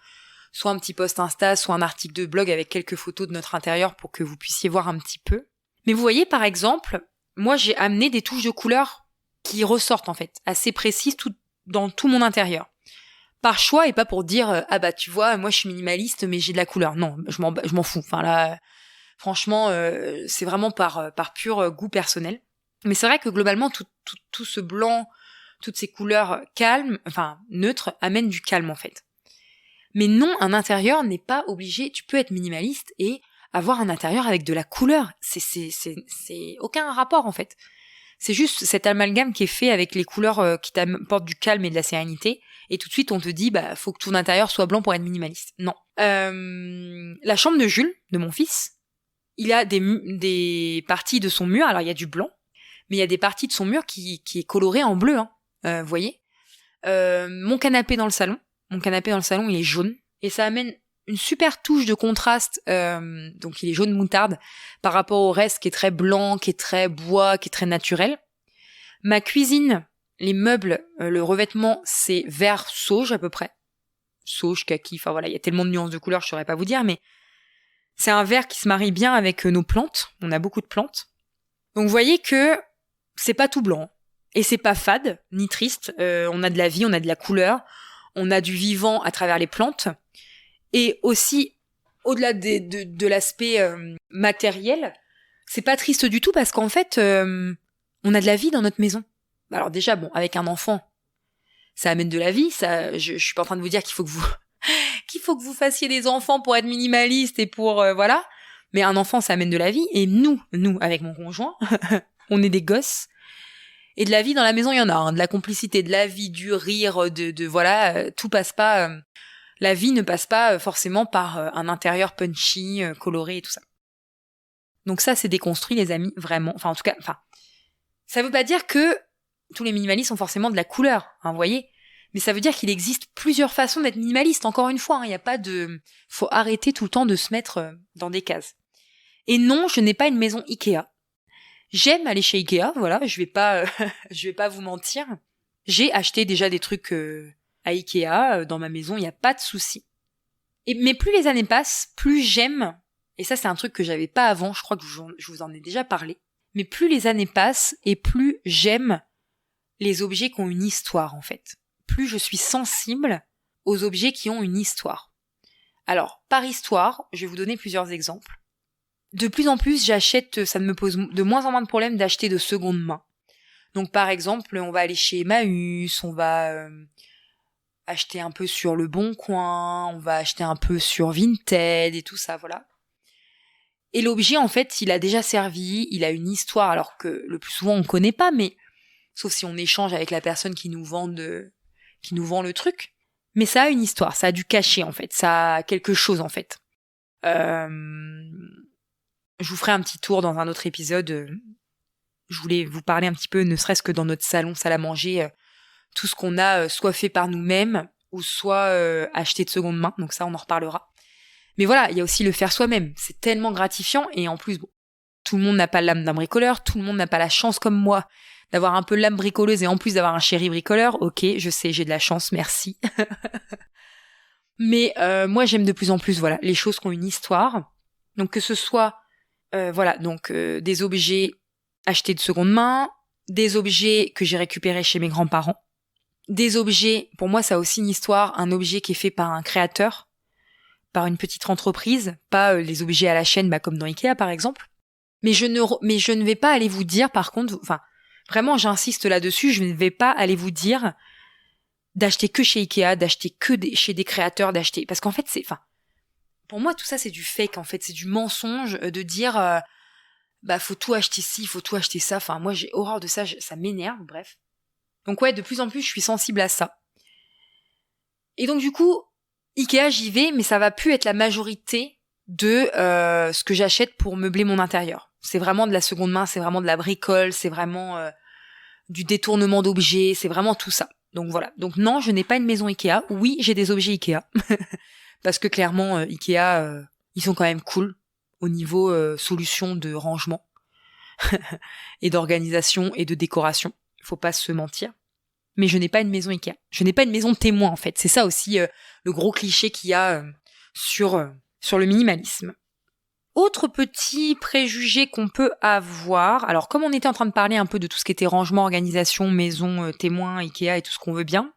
A: soit un petit post Insta, soit un article de blog avec quelques photos de notre intérieur pour que vous puissiez voir un petit peu. Mais vous voyez, par exemple, moi j'ai amené des touches de couleurs qui ressortent en fait, assez précises dans tout mon intérieur. Par choix et pas pour dire tu vois, moi je suis minimaliste mais j'ai de la couleur. Non, je m'en fous. Enfin là, franchement, c'est vraiment par pur goût personnel. Mais c'est vrai que globalement tout ce blanc, toutes ces couleurs calmes, enfin neutres, amènent du calme en fait. Mais non, un intérieur n'est pas obligé. Tu peux être minimaliste et avoir un intérieur avec de la couleur. C'est aucun rapport en fait. C'est juste cet amalgame qui est fait avec les couleurs qui t'apportent du calme et de la sérénité. Et tout de suite, on te dit, faut que ton intérieur soit blanc pour être minimaliste. Non. La chambre de Jules, de mon fils, il a des parties de son mur. Alors, il y a du blanc, mais il y a des parties de son mur qui est coloré en bleu. Vous voyez. Mon canapé dans le salon, il est jaune. Et ça amène une super touche de contraste. Donc, il est jaune moutarde par rapport au reste qui est très blanc, qui est très bois, qui est très naturel. Ma cuisine, les meubles, le revêtement, c'est vert sauge à peu près. Sauge, kaki, enfin voilà, il y a tellement de nuances de couleurs, je saurais pas vous dire, mais c'est un vert qui se marie bien avec nos plantes. On a beaucoup de plantes. Donc vous voyez que c'est pas tout blanc. Et c'est pas fade, ni triste. On a de la vie, on a de la couleur. On a du vivant à travers les plantes. Et aussi, au-delà de l'aspect matériel, c'est pas triste du tout parce qu'en fait, on a de la vie dans notre maison. Alors déjà, bon, avec un enfant, ça amène de la vie. Ça, je suis pas en train de vous dire qu'il faut que vous fassiez des enfants pour être minimaliste et pour voilà. Mais un enfant, ça amène de la vie. Et nous, avec mon conjoint, on est des gosses. Et de la vie dans la maison, il y en a. Hein, de la complicité, de la vie, du rire, de voilà. Tout passe pas. La vie ne passe pas forcément par un intérieur punchy, coloré et tout ça. Donc ça, c'est déconstruit, les amis, vraiment. Enfin, en tout cas, ça veut pas dire que tous les minimalistes ont forcément de la couleur, hein, vous voyez. Mais ça veut dire qu'il existe plusieurs façons d'être minimaliste. Encore une fois, il n'y a pas de... Faut arrêter tout le temps de se mettre dans des cases. Et non, je n'ai pas une maison Ikea. J'aime aller chez Ikea, voilà, je vais pas vous mentir. J'ai acheté déjà des trucs à Ikea dans ma maison, il n'y a pas de souci. Mais plus les années passent, plus j'aime, et ça c'est un truc que j'avais pas avant, je crois que je vous en ai déjà parlé, mais plus les années passent et plus j'aime les objets qui ont une histoire en fait. Plus je suis sensible aux objets qui ont une histoire. Alors, par histoire, je vais vous donner plusieurs exemples. De plus en plus, j'achète, ça me pose de moins en moins de problèmes d'acheter de seconde main. Donc par exemple, on va aller chez Emmaüs, on va acheter un peu sur Le Bon Coin, on va acheter un peu sur Vinted et tout ça, voilà. Et l'objet, en fait, il a déjà servi, il a une histoire, alors que le plus souvent on connaît pas, mais sauf si on échange avec la personne qui nous vend le truc. Mais ça a une histoire, ça a du cachet en fait, ça a quelque chose en fait. Je vous ferai un petit tour dans un autre épisode. Je voulais vous parler un petit peu, ne serait-ce que dans notre salon salle à manger, tout ce qu'on a soit fait par nous-mêmes ou soit acheté de seconde main. Donc ça, on en reparlera. Mais voilà, il y a aussi le faire soi-même. C'est tellement gratifiant et en plus, bon, tout le monde n'a pas l'âme d'un bricoleur, tout le monde n'a pas la chance comme moi d'avoir un peu l'âme bricoleuse et en plus d'avoir un chéri bricoleur. Ok, je sais, j'ai de la chance, merci. Mais moi, j'aime de plus en plus, voilà, les choses qui ont une histoire. Donc que ce soit des objets achetés de seconde main, des objets que j'ai récupérés chez mes grands-parents, des objets, pour moi ça a aussi une histoire, un objet qui est fait par un créateur, par une petite entreprise, pas les objets à la chaîne comme dans Ikea par exemple. Mais je ne vais pas aller vous dire par contre, enfin vraiment j'insiste là-dessus, je ne vais pas aller vous dire d'acheter que chez Ikea, d'acheter que chez des créateurs, d'acheter, parce qu'en fait pour moi, tout ça, c'est du fake, en fait. C'est du mensonge de dire, faut tout acheter ci, faut tout acheter ça. Enfin, moi, j'ai horreur de ça, ça m'énerve, bref. Donc ouais, de plus en plus, je suis sensible à ça. Et donc, du coup, Ikea, j'y vais, mais ça va plus être la majorité de ce que j'achète pour meubler mon intérieur. C'est vraiment de la seconde main, c'est vraiment de la bricole, c'est vraiment du détournement d'objets, c'est vraiment tout ça. Donc voilà. Donc non, je n'ai pas une maison Ikea. Oui, j'ai des objets Ikea. Parce que clairement, Ikea, ils sont quand même cool au niveau solution de rangement et d'organisation et de décoration. Faut pas se mentir. Mais je n'ai pas une maison Ikea. Je n'ai pas une maison témoin, en fait. C'est ça aussi le gros cliché qu'il y a sur le minimalisme. Autre petit préjugé qu'on peut avoir. Alors, comme on était en train de parler un peu de tout ce qui était rangement, organisation, maison, témoin, Ikea et tout ce qu'on veut bien,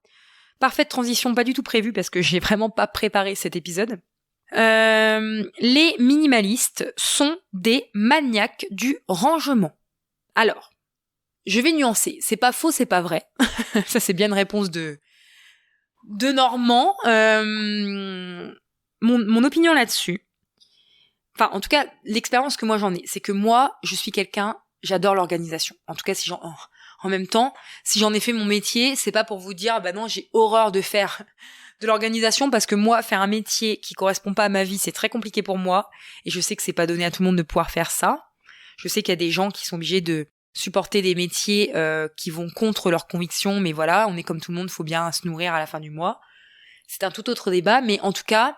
A: parfaite transition, pas du tout prévue parce que j'ai vraiment pas préparé cet épisode. Les minimalistes sont des maniaques du rangement. Alors, je vais nuancer. C'est pas faux, c'est pas vrai. Ça, c'est bien une réponse de Normand. Mon opinion là-dessus. Enfin, en tout cas, l'expérience que moi j'en ai, c'est que moi, je suis quelqu'un, j'adore l'organisation. En tout cas, en même temps, si j'en ai fait mon métier, c'est pas pour vous dire, non, j'ai horreur de faire de l'organisation parce que moi, faire un métier qui correspond pas à ma vie, c'est très compliqué pour moi. Et je sais que c'est pas donné à tout le monde de pouvoir faire ça. Je sais qu'il y a des gens qui sont obligés de supporter des métiers qui vont contre leurs convictions, mais voilà, on est comme tout le monde, faut bien se nourrir à la fin du mois. C'est un tout autre débat, mais en tout cas,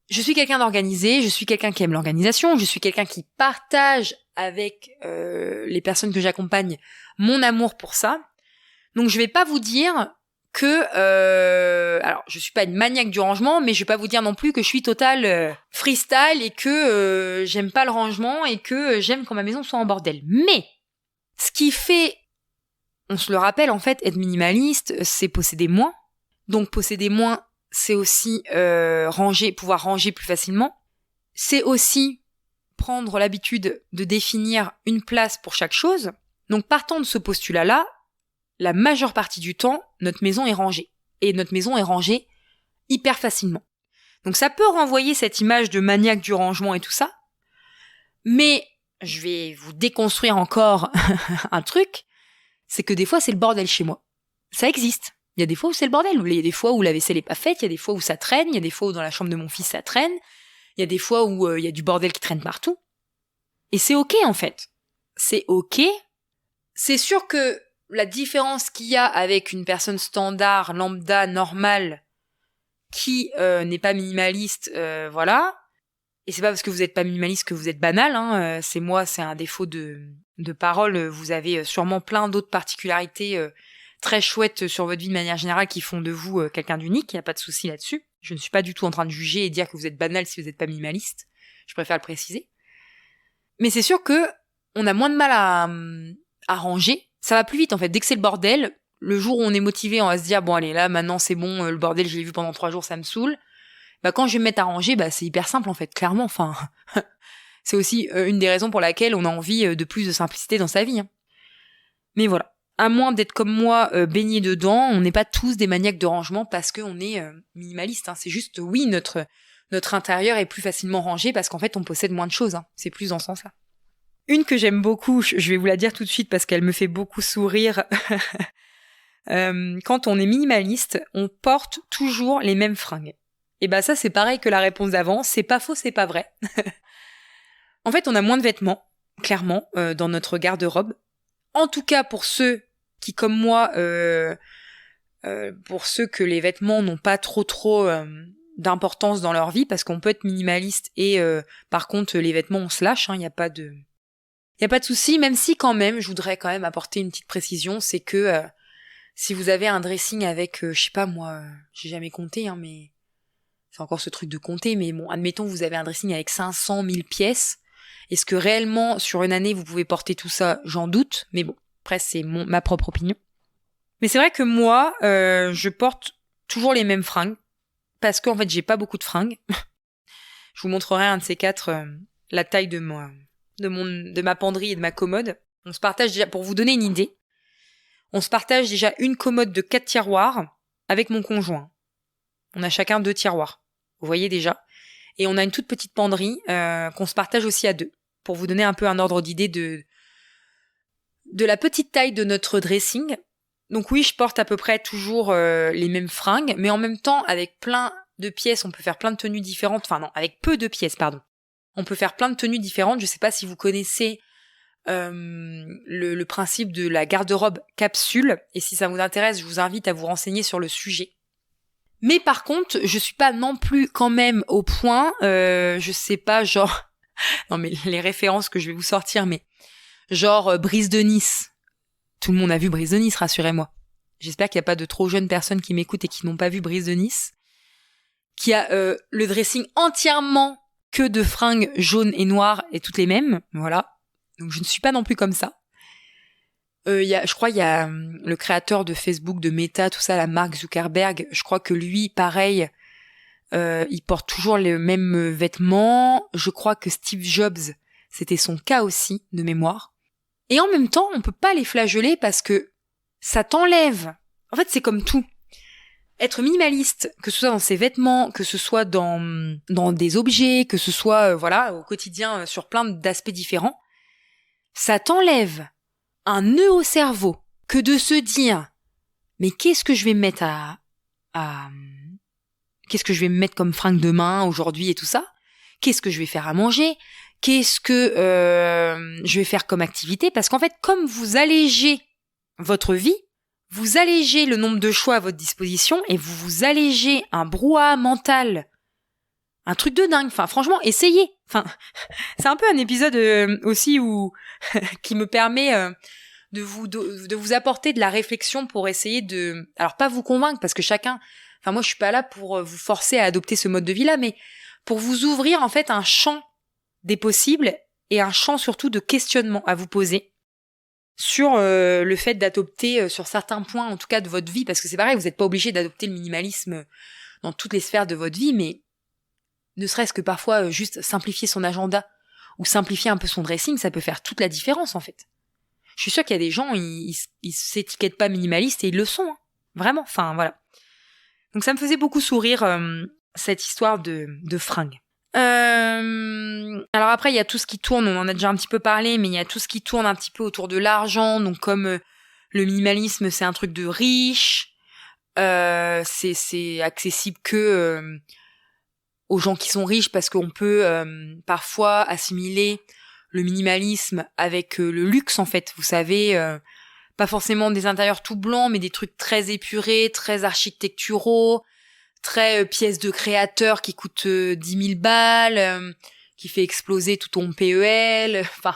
A: je suis quelqu'un d'organisé, je suis quelqu'un qui aime l'organisation, je suis quelqu'un qui partage avec les personnes que j'accompagne mon amour pour ça. Donc je vais pas vous dire que alors je suis pas une maniaque du rangement, mais je vais pas vous dire non plus que je suis total freestyle et que j'aime pas le rangement et que j'aime quand ma maison soit en bordel. Mais ce qui fait, on se le rappelle en fait, être minimaliste, c'est posséder moins. Donc posséder moins, c'est aussi pouvoir ranger plus facilement. C'est aussi prendre l'habitude de définir une place pour chaque chose. Donc partant de ce postulat-là, la majeure partie du temps, notre maison est rangée. Et notre maison est rangée hyper facilement. Donc ça peut renvoyer cette image de maniaque du rangement et tout ça. Mais je vais vous déconstruire encore un truc, c'est que des fois c'est le bordel chez moi. Ça existe. Il y a des fois où c'est le bordel. Il y a des fois où la vaisselle est pas faite, il y a des fois où ça traîne, il y a des fois où dans la chambre de mon fils ça traîne, il y a des fois où il y a du bordel qui traîne partout. Et c'est ok en fait. C'est ok. C'est sûr que la différence qu'il y a avec une personne standard, lambda, normale, qui n'est pas minimaliste, voilà. Et c'est pas parce que vous êtes pas minimaliste que vous êtes banal, hein. C'est un défaut de parole. Vous avez sûrement plein d'autres particularités très chouettes sur votre vie de manière générale qui font de vous quelqu'un d'unique. Il n'y a pas de souci là-dessus. Je ne suis pas du tout en train de juger et dire que vous êtes banal si vous n'êtes pas minimaliste. Je préfère le préciser. Mais c'est sûr que on a moins de mal à ranger. Ça va plus vite en fait. Dès que c'est le bordel, le jour où on est motivé, on va se dire bon allez là maintenant c'est bon, le bordel je l'ai vu pendant 3 jours, ça me saoule. Bah quand je vais me mettre à ranger, bah c'est hyper simple en fait, clairement. Enfin, c'est aussi une des raisons pour laquelle on a envie de plus de simplicité dans sa vie. Hein. Mais voilà, à moins d'être comme moi baigné dedans, on n'est pas tous des maniaques de rangement parce qu'on est minimaliste. Hein. C'est juste oui notre intérieur est plus facilement rangé parce qu'en fait on possède moins de choses. Hein. C'est plus dans ce sens-là. Une que j'aime beaucoup, je vais vous la dire tout de suite parce qu'elle me fait beaucoup sourire. Quand on est minimaliste, on porte toujours les mêmes fringues. Et bah ça c'est pareil que la réponse d'avant, c'est pas faux, c'est pas vrai. En fait, on a moins de vêtements, clairement, dans notre garde-robe. En tout cas pour ceux qui, comme moi, pour ceux que les vêtements n'ont pas trop d'importance dans leur vie, parce qu'on peut être minimaliste et par contre les vêtements on se lâche, hein, y a pas de souci, même si quand même, je voudrais quand même apporter une petite précision, c'est que si vous avez un dressing avec, je sais pas moi, j'ai jamais compté, hein, mais c'est encore ce truc de compter, mais bon, admettons vous avez un dressing avec 500 000 pièces, est-ce que réellement sur une année vous pouvez porter tout ça? J'en doute, mais bon, après c'est ma propre opinion. Mais c'est vrai que moi, je porte toujours les mêmes fringues, parce qu'en fait j'ai pas beaucoup de fringues. Je vous montrerai un de ces quatre la taille de ma penderie et de ma commode. On se partage déjà, pour vous donner une idée, on se partage déjà une commode de 4 tiroirs avec mon conjoint. On a chacun 2 tiroirs. Vous voyez déjà. Et on a une toute petite penderie qu'on se partage aussi à 2. Pour vous donner un peu un ordre d'idée de la petite taille de notre dressing. Donc oui, je porte à peu près toujours les mêmes fringues, mais en même temps, avec plein de pièces, on peut faire plein de tenues différentes. Enfin non, avec peu de pièces, pardon. On peut faire plein de tenues différentes. Je sais pas si vous connaissez le principe de la garde-robe capsule. Et si ça vous intéresse, je vous invite à vous renseigner sur le sujet. Mais par contre, je suis pas non plus quand même au point, je sais pas, genre... non mais les références que je vais vous sortir, mais genre Brise de Nice. Tout le monde a vu Brise de Nice, rassurez-moi. J'espère qu'il n'y a pas de trop jeunes personnes qui m'écoutent et qui n'ont pas vu Brise de Nice. Qui a le dressing entièrement que de fringues jaunes et noires et toutes les mêmes, voilà. Donc je ne suis pas non plus comme ça. Je crois il y a le créateur de Facebook, de Meta, tout ça, la Mark Zuckerberg, je crois que lui, pareil, il porte toujours les mêmes vêtements. Je crois que Steve Jobs, c'était son cas aussi, de mémoire. Et en même temps, on peut pas les flageoler parce que ça t'enlève. En fait, c'est comme tout. Être minimaliste, que ce soit dans ses vêtements, que ce soit dans des objets, que ce soit voilà au quotidien sur plein d'aspects différents, ça t'enlève un nœud au cerveau que de se dire mais qu'est-ce que je vais me mettre qu'est-ce que je vais me mettre comme fringue demain, aujourd'hui et tout ça? Qu'est-ce que je vais faire à manger? Qu'est-ce que je vais faire comme activité? Parce qu'en fait, comme vous allégez votre vie, vous allégez le nombre de choix à votre disposition et vous allégez un brouhaha mental. Un truc de dingue. Enfin, franchement, essayez. Enfin, c'est un peu un épisode aussi qui me permet de vous apporter de la réflexion pour essayer de... Alors, pas vous convaincre, parce que chacun... Enfin, moi, je suis pas là pour vous forcer à adopter ce mode de vie-là, mais pour vous ouvrir, en fait, un champ des possibles et un champ, surtout, de questionnement à vous poser sur le fait d'adopter sur certains points, en tout cas, de votre vie, parce que c'est pareil, vous n'êtes pas obligé d'adopter le minimalisme dans toutes les sphères de votre vie, mais ne serait-ce que parfois juste simplifier son agenda ou simplifier un peu son dressing, ça peut faire toute la différence, en fait. Je suis sûre qu'il y a des gens, ils s'étiquettent pas minimalistes et ils le sont, hein. Vraiment. Enfin, voilà. Donc ça me faisait beaucoup sourire, cette histoire de fringues. Alors après, il y a tout ce qui tourne, on en a déjà un petit peu parlé, mais il y a tout ce qui tourne un petit peu autour de l'argent. Donc comme le minimalisme, c'est un truc de riche, c'est accessible que aux gens qui sont riches, parce qu'on peut parfois assimiler le minimalisme avec le luxe, en fait. Vous savez, pas forcément des intérieurs tout blancs, mais des trucs très épurés, très architecturaux, très pièce de créateur qui coûte 10 000 balles, qui fait exploser tout ton PEL. Enfin,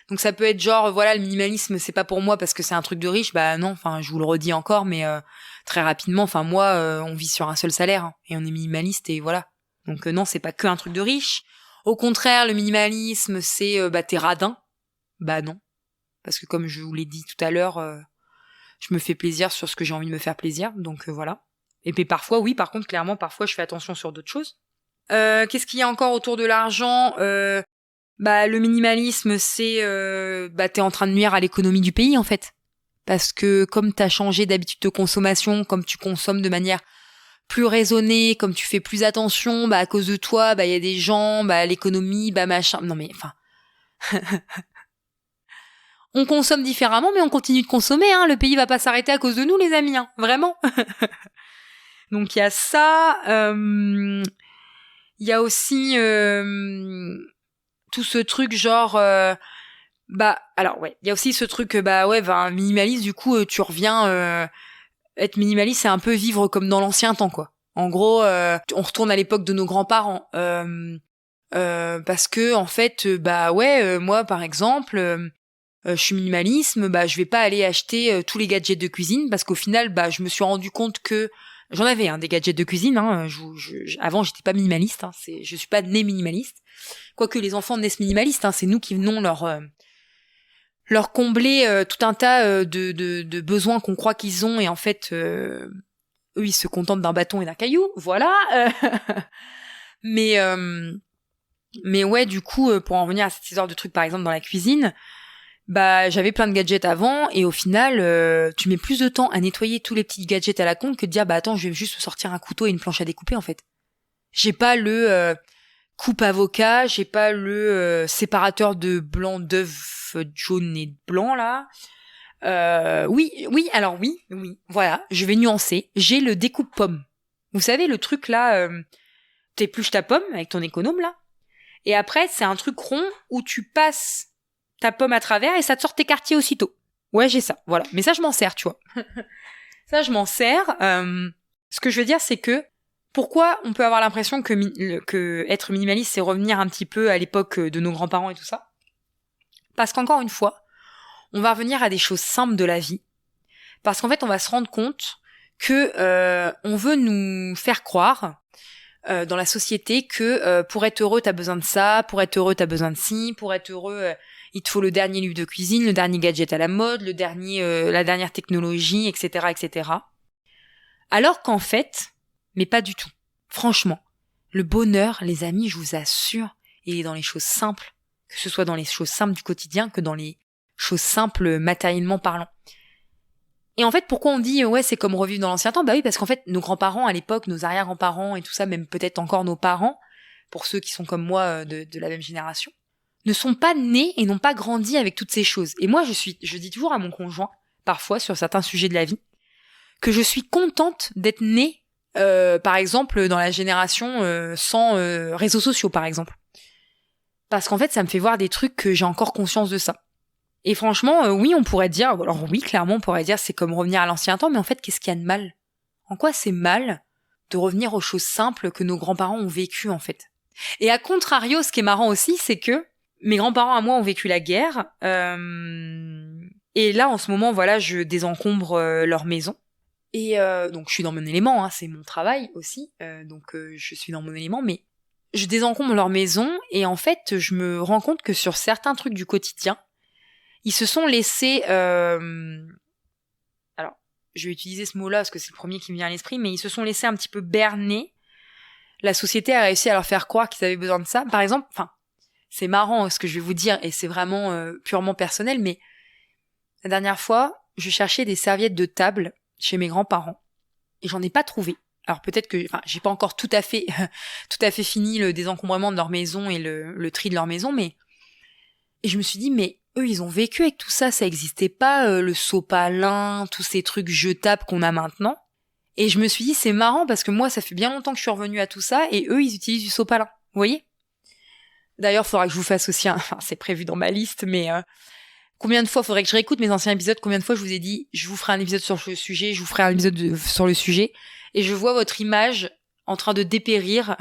A: donc ça peut être genre, voilà, le minimalisme, c'est pas pour moi parce que c'est un truc de riche. Bah non, enfin, je vous le redis encore, mais très rapidement, enfin moi, on vit sur un seul salaire, hein, et on est minimaliste et voilà. Donc non, c'est pas que un truc de riche. Au contraire, le minimalisme, c'est t'es radin. Bah non, parce que comme je vous l'ai dit tout à l'heure, je me fais plaisir sur ce que j'ai envie de me faire plaisir, donc voilà. Et puis parfois, oui, par contre, clairement, parfois, je fais attention sur d'autres choses. Qu'est-ce qu'il y a encore autour de l'argent ? Le minimalisme, c'est t'es en train de nuire à l'économie du pays, en fait. Parce que comme t'as changé d'habitude de consommation, comme tu consommes de manière plus raisonnée, comme tu fais plus attention, à cause de toi, y a des gens, l'économie, machin. Non mais, enfin... On consomme différemment, mais on continue de consommer, hein. Le pays va pas s'arrêter à cause de nous, les amis, hein. Vraiment. Donc il y a ça. Il y a aussi tout ce truc genre... il y a aussi ce truc, minimaliste, du coup, tu reviens... être minimaliste, c'est un peu vivre comme dans l'ancien temps, quoi. En gros, on retourne à l'époque de nos grands-parents. Parce que, en fait, moi, par exemple... je suis minimalisme, je vais pas aller acheter tous les gadgets de cuisine parce qu'au final, je me suis rendu compte que j'en avais des gadgets de cuisine. Hein, avant, j'étais pas minimaliste. Hein, je suis pas née minimaliste. Quoique les enfants naissent minimalistes, hein, c'est nous qui venons leur combler tout un tas de besoins qu'on croit qu'ils ont et en fait, eux, ils se contentent d'un bâton et d'un caillou. Voilà. Mais ouais, du coup, pour en revenir à cette histoire de trucs, par exemple dans la cuisine. J'avais plein de gadgets avant et au final tu mets plus de temps à nettoyer tous les petits gadgets à la con que de dire attends, je vais juste sortir un couteau et une planche à découper, en fait. J'ai pas le coupe avocat, j'ai pas le séparateur de blanc d'œuf jaune et blanc là. Oui, voilà, je vais nuancer, j'ai le découpe pomme. Vous savez le truc là, t'épluches ta pomme avec ton économe là et après c'est un truc rond où tu passes ta pomme à travers et ça te sort tes quartiers aussitôt. Ouais, j'ai ça, voilà. Mais ça, je m'en sers, tu vois. Ça, je m'en sers. Ce que je veux dire, c'est que pourquoi on peut avoir l'impression que être minimaliste, c'est revenir un petit peu à l'époque de nos grands-parents et tout ça. Parce qu'encore une fois, on va revenir à des choses simples de la vie. Parce qu'en fait, on va se rendre compte que on veut nous faire croire dans la société que pour être heureux, t'as besoin de ça, pour être heureux, t'as besoin de ci, pour être heureux... il te faut le dernier livre de cuisine, le dernier gadget à la mode, la dernière technologie, etc., etc. Alors qu'en fait, mais pas du tout. Franchement, le bonheur, les amis, je vous assure, il est dans les choses simples, que ce soit dans les choses simples du quotidien que dans les choses simples matériellement parlant. Et en fait, pourquoi on dit ouais, c'est comme revivre dans l'ancien temps ? Bah oui, parce qu'en fait, nos grands-parents à l'époque, nos arrière-grands-parents et tout ça, même peut-être encore nos parents, pour ceux qui sont comme moi de la même génération, ne sont pas nés et n'ont pas grandi avec toutes ces choses. Et moi, je dis toujours à mon conjoint, parfois, sur certains sujets de la vie, que je suis contente d'être née, par exemple, dans la génération sans réseaux sociaux, par exemple. Parce qu'en fait, ça me fait voir des trucs que j'ai encore conscience de ça. Et franchement, oui, on pourrait dire, alors oui, clairement, on pourrait dire c'est comme revenir à l'ancien temps, mais en fait, qu'est-ce qu'il y a de mal ? En quoi c'est mal de revenir aux choses simples que nos grands-parents ont vécues, en fait ? Et à contrario, ce qui est marrant aussi, c'est que mes grands-parents à moi ont vécu la guerre, et là, en ce moment, voilà, je désencombre leur maison. Et donc, je suis dans mon élément, hein, c'est mon travail aussi, donc je suis dans mon élément, mais je désencombre leur maison, et en fait, je me rends compte que sur certains trucs du quotidien, ils se sont laissés... alors, je vais utiliser ce mot-là parce que c'est le premier qui me vient à l'esprit, mais ils se sont laissés un petit peu berner. La société a réussi à leur faire croire qu'ils avaient besoin de ça. Par exemple, c'est marrant ce que je vais vous dire, et c'est vraiment purement personnel, mais La dernière fois, je cherchais des serviettes de table chez mes grands-parents et j'en ai pas trouvé. Alors peut-être que, j'ai pas encore tout à fait fini le désencombrement de leur maison et le tri de leur maison, mais et je me suis dit, mais eux, ils ont vécu avec tout ça, ça existait pas, le sopalin, tous ces trucs jetables qu'on a maintenant. Et je me suis dit, c'est marrant parce que moi, ça fait bien longtemps que je suis revenue à tout ça et eux, ils utilisent du sopalin. Vous voyez? D'ailleurs, faudra que je vous fasse aussi c'est prévu dans ma liste, mais combien de fois faudrait que je réécoute mes anciens épisodes, combien de fois je vous ai dit, je vous ferai un épisode sur le sujet, je vous ferai un épisode sur le sujet, et je vois votre image en train de dépérir.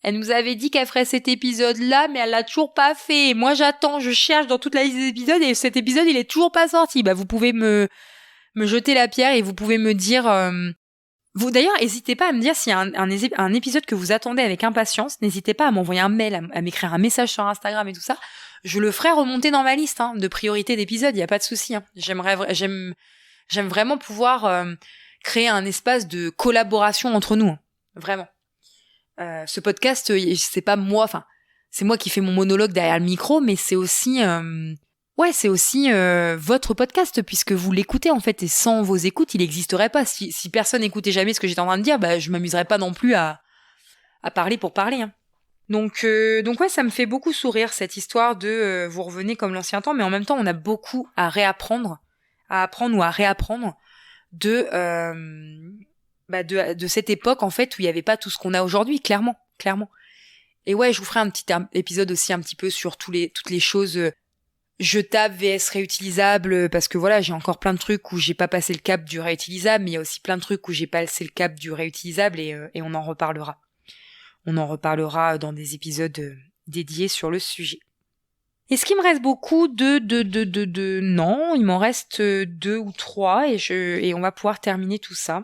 A: Elle nous avait dit qu'elle ferait cet épisode-là, mais elle l'a toujours pas fait. Moi, j'attends, je cherche dans toute la liste des épisodes, et cet épisode, il est toujours pas sorti. Vous pouvez me jeter la pierre et vous pouvez me dire... Vous, d'ailleurs, n'hésitez pas à me dire s'il y a un épisode que vous attendez avec impatience. N'hésitez pas à m'envoyer un mail, à m'écrire un message sur Instagram et tout ça. Je le ferai remonter dans ma liste de priorité d'épisodes, il n'y a pas de souci. J'aime vraiment pouvoir créer un espace de collaboration entre nous. Vraiment. Ce podcast, c'est pas moi, c'est moi qui fais mon monologue derrière le micro, mais c'est aussi... c'est aussi votre podcast, puisque vous l'écoutez en fait, et sans vos écoutes, il n'existerait pas. Si personne n'écoutait jamais ce que j'étais en train de dire, je m'amuserais pas non plus à parler pour parler. Donc ouais, ça me fait beaucoup sourire cette histoire de vous revenez comme l'ancien temps, mais en même temps, on a beaucoup à réapprendre, à apprendre ou à réapprendre de cette époque en fait où il y avait pas tout ce qu'on a aujourd'hui, clairement. Et ouais, je vous ferai un petit épisode aussi un petit peu sur toutes les choses jetables vs réutilisables, parce que voilà, j'ai encore plein de trucs où j'ai pas passé le cap du réutilisable, mais il y a aussi plein de trucs où j'ai passé le cap du réutilisable, et on en reparlera. On en reparlera dans des épisodes dédiés sur le sujet. Est-ce qu'il me reste beaucoup Non, il m'en reste 2 ou 3 et on va pouvoir terminer tout ça.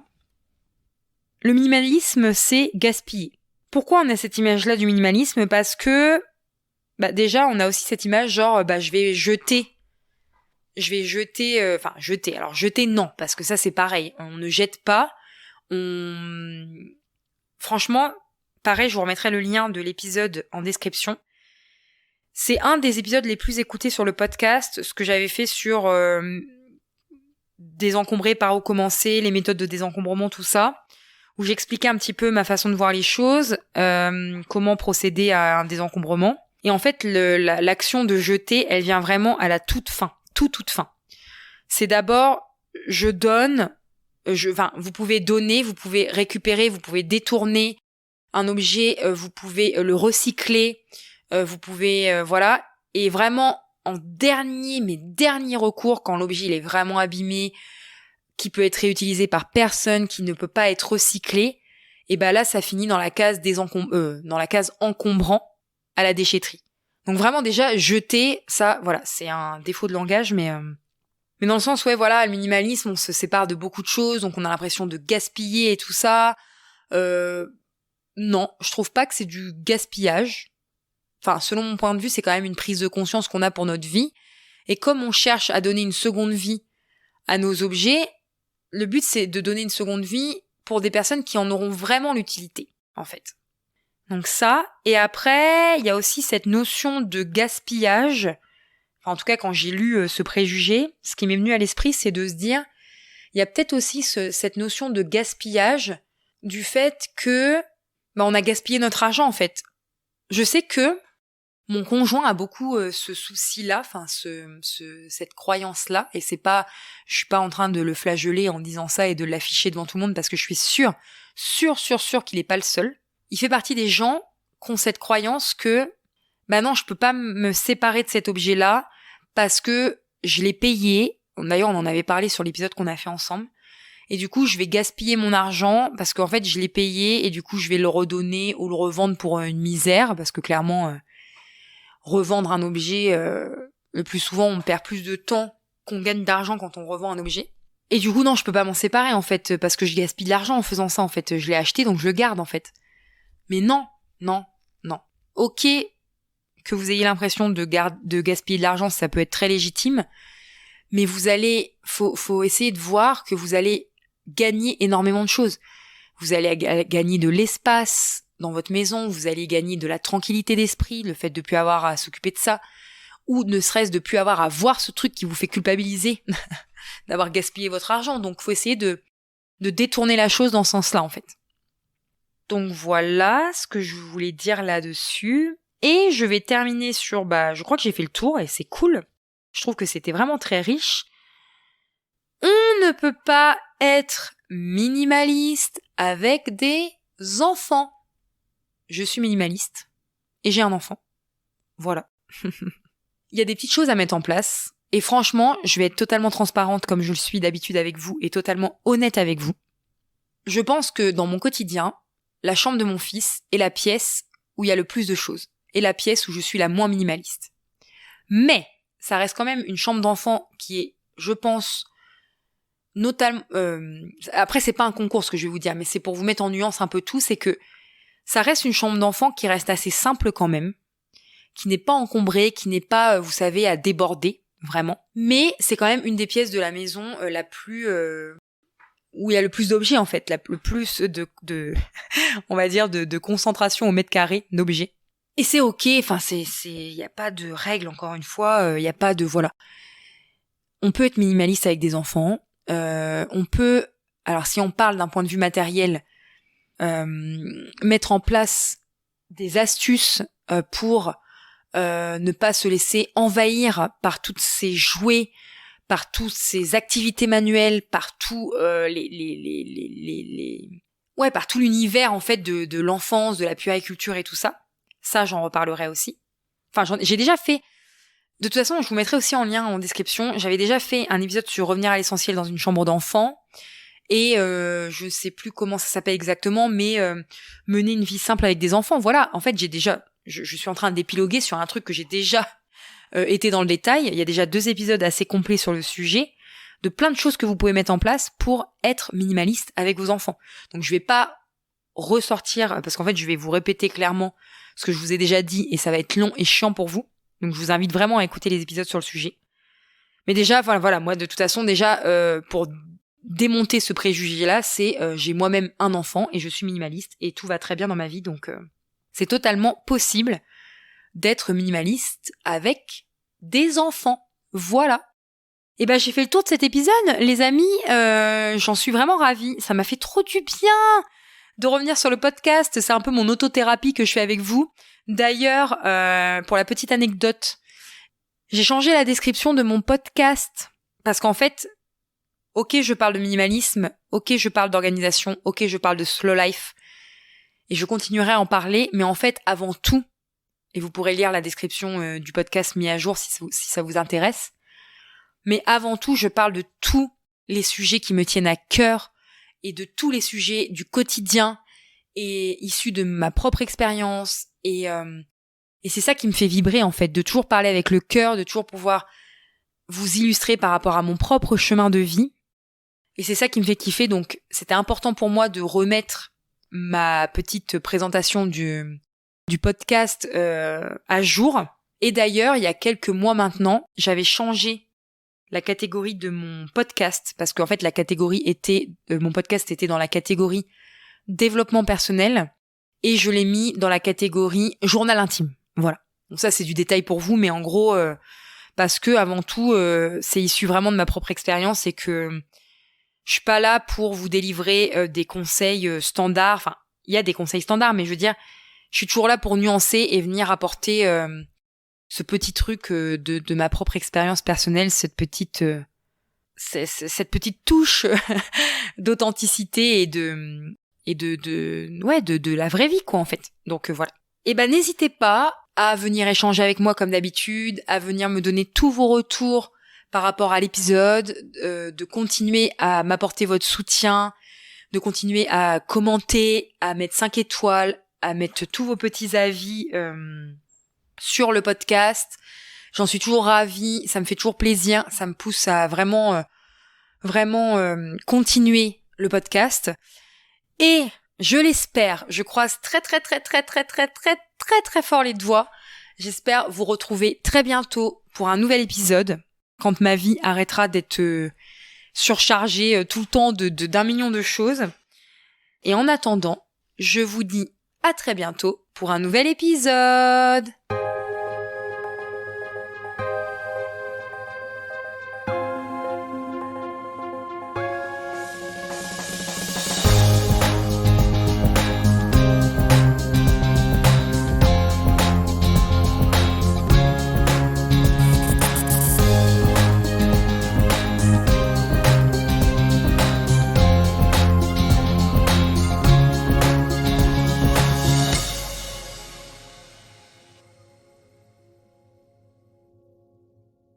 A: Le minimalisme, c'est gaspiller. Pourquoi on a cette image-là du minimalisme ? Parce que déjà, on a aussi cette image genre je vais jeter. Alors jeter non, parce que ça c'est pareil. On ne jette pas. Franchement, pareil, je vous remettrai le lien de l'épisode en description. C'est un des épisodes les plus écoutés sur le podcast, ce que j'avais fait sur désencombrer, par où commencer, les méthodes de désencombrement, tout ça, où j'expliquais un petit peu ma façon de voir les choses, comment procéder à un désencombrement. Et en fait, l'action de jeter, elle vient vraiment à la toute fin. Toute fin. C'est d'abord, je donne, vous pouvez donner, vous pouvez récupérer, vous pouvez détourner un objet, vous pouvez le recycler, vous pouvez, et vraiment, en dernier recours, quand l'objet il est vraiment abîmé, qui peut être réutilisé par personne, qui ne peut pas être recyclé, et là, ça finit dans la case encombrant à la déchetterie. Donc vraiment déjà jeter, ça voilà, c'est un défaut de langage, mais dans le sens le minimalisme, on se sépare de beaucoup de choses, donc on a l'impression de gaspiller et tout ça. Non, je trouve pas que c'est du gaspillage. Selon mon point de vue, c'est quand même une prise de conscience qu'on a pour notre vie. Et comme on cherche à donner une seconde vie à nos objets, le but c'est de donner une seconde vie pour des personnes qui en auront vraiment l'utilité, en fait. Donc ça, et après, il y a aussi cette notion de gaspillage. En tout cas, quand j'ai lu ce préjugé, ce qui m'est venu à l'esprit, c'est de se dire, il y a peut-être aussi cette notion de gaspillage du fait que on a gaspillé notre argent, en fait. Je sais que mon conjoint a beaucoup ce souci-là, cette croyance-là, et je suis pas en train de le flageoler en disant ça et de l'afficher devant tout le monde parce que je suis sûre qu'il est pas le seul. Il fait partie des gens qui ont cette croyance que, non, je peux pas me séparer de cet objet-là parce que je l'ai payé. D'ailleurs, on en avait parlé sur l'épisode qu'on a fait ensemble. Et du coup, je vais gaspiller mon argent parce qu'en fait, je l'ai payé et du coup, je vais le redonner ou le revendre pour une misère parce que clairement, revendre un objet, le plus souvent, on perd plus de temps qu'on gagne d'argent quand on revend un objet. Et du coup, non, je peux pas m'en séparer en fait parce que je gaspille de l'argent en faisant ça en fait. Je l'ai acheté donc je le garde en fait. Mais non. Ok, que vous ayez l'impression de gaspiller de l'argent, ça peut être très légitime, mais faut essayer de voir que vous allez gagner énormément de choses. Vous allez gagner de l'espace dans votre maison, vous allez gagner de la tranquillité d'esprit, le fait de plus avoir à s'occuper de ça, ou ne serait-ce de plus avoir à voir ce truc qui vous fait culpabiliser d'avoir gaspillé votre argent. Donc faut essayer de détourner la chose dans ce sens-là en fait. Donc voilà ce que je voulais dire là-dessus. Et je vais terminer sur, je crois que j'ai fait le tour et c'est cool. Je trouve que c'était vraiment très riche. On ne peut pas être minimaliste avec des enfants. Je suis minimaliste et j'ai un enfant. Voilà. Il y a des petites choses à mettre en place. Et franchement, je vais être totalement transparente comme je le suis d'habitude avec vous et totalement honnête avec vous. Je pense que dans mon quotidien, la chambre de mon fils est la pièce où il y a le plus de choses. Et la pièce où je suis la moins minimaliste. Mais, ça reste quand même une chambre d'enfant qui est, je pense, notamment... après, c'est pas un concours ce que je vais vous dire, mais c'est pour vous mettre en nuance un peu tout, c'est que ça reste une chambre d'enfant qui reste assez simple quand même, qui n'est pas encombrée, qui n'est pas, vous savez, à déborder, vraiment. Mais c'est quand même une des pièces de la maison la plus... où il y a le plus d'objets en fait, le plus de on va dire de concentration au mètre carré d'objets. Et c'est ok, enfin il y a pas de règle encore une fois, il y a pas de voilà. On peut être minimaliste avec des enfants, on peut, alors si on parle d'un point de vue matériel, mettre en place des astuces pour ne pas se laisser envahir par toutes ces jouets, par toutes ces activités manuelles, par tout par tout l'univers en fait de l'enfance, de la puériculture et tout ça. Ça, j'en reparlerai aussi. Enfin, j'ai déjà fait. De toute façon, je vous mettrai aussi en lien en description. J'avais déjà fait un épisode sur revenir à l'essentiel dans une chambre d'enfant. Et je sais plus comment ça s'appelle exactement, mais mener une vie simple avec des enfants. Voilà. En fait, je suis en train d'épiloguer sur un truc que j'ai déjà été dans le détail. Il y a déjà 2 épisodes assez complets sur le sujet, de plein de choses que vous pouvez mettre en place pour être minimaliste avec vos enfants. Donc je vais pas ressortir, parce qu'en fait je vais vous répéter clairement ce que je vous ai déjà dit, et ça va être long et chiant pour vous. Donc je vous invite vraiment à écouter les épisodes sur le sujet. Mais déjà, voilà, moi de toute façon, déjà, pour démonter ce préjugé-là, c'est j'ai moi-même un enfant et je suis minimaliste et tout va très bien dans ma vie, donc c'est totalement possible d'être minimaliste avec des enfants. Voilà. Et j'ai fait le tour de cet épisode, les amis. J'en suis vraiment ravie. Ça m'a fait trop du bien de revenir sur le podcast. C'est un peu mon autothérapie que je fais avec vous. D'ailleurs, pour la petite anecdote, j'ai changé la description de mon podcast parce qu'en fait, ok, je parle de minimalisme, ok, je parle d'organisation, ok, je parle de slow life, et je continuerai à en parler, mais en fait, avant tout, et vous pourrez lire la description du podcast mis à jour si ça vous intéresse. Mais avant tout, je parle de tous les sujets qui me tiennent à cœur et de tous les sujets du quotidien et issus de ma propre expérience. Et c'est ça qui me fait vibrer en fait, de toujours parler avec le cœur, de toujours pouvoir vous illustrer par rapport à mon propre chemin de vie. Et c'est ça qui me fait kiffer. Donc c'était important pour moi de remettre ma petite présentation du podcast à jour. Et d'ailleurs, il y a quelques mois maintenant, j'avais changé la catégorie de mon podcast parce qu'en fait la catégorie était mon podcast était dans la catégorie développement personnel et je l'ai mis dans la catégorie journal intime. Voilà. Donc ça c'est du détail pour vous, mais en gros parce que avant tout c'est issu vraiment de ma propre expérience et que je suis pas là pour vous délivrer des conseils standards. Enfin, il y a des conseils standards, mais je veux dire, je suis toujours là pour nuancer et venir apporter ce petit truc de ma propre expérience personnelle, cette petite touche d'authenticité et de la vraie vie quoi en fait. Donc voilà. Et n'hésitez pas à venir échanger avec moi comme d'habitude, à venir me donner tous vos retours par rapport à l'épisode, de continuer à m'apporter votre soutien, de continuer à commenter, à mettre 5 étoiles, à mettre tous vos petits avis sur le podcast. J'en suis toujours ravie, ça me fait toujours plaisir, ça me pousse à vraiment continuer le podcast. Et je l'espère, je croise très fort les doigts. J'espère vous retrouver très bientôt pour un nouvel épisode, quand ma vie arrêtera d'être surchargée tout le temps d'un million de choses. Et en attendant, je vous dis à très bientôt pour un nouvel épisode.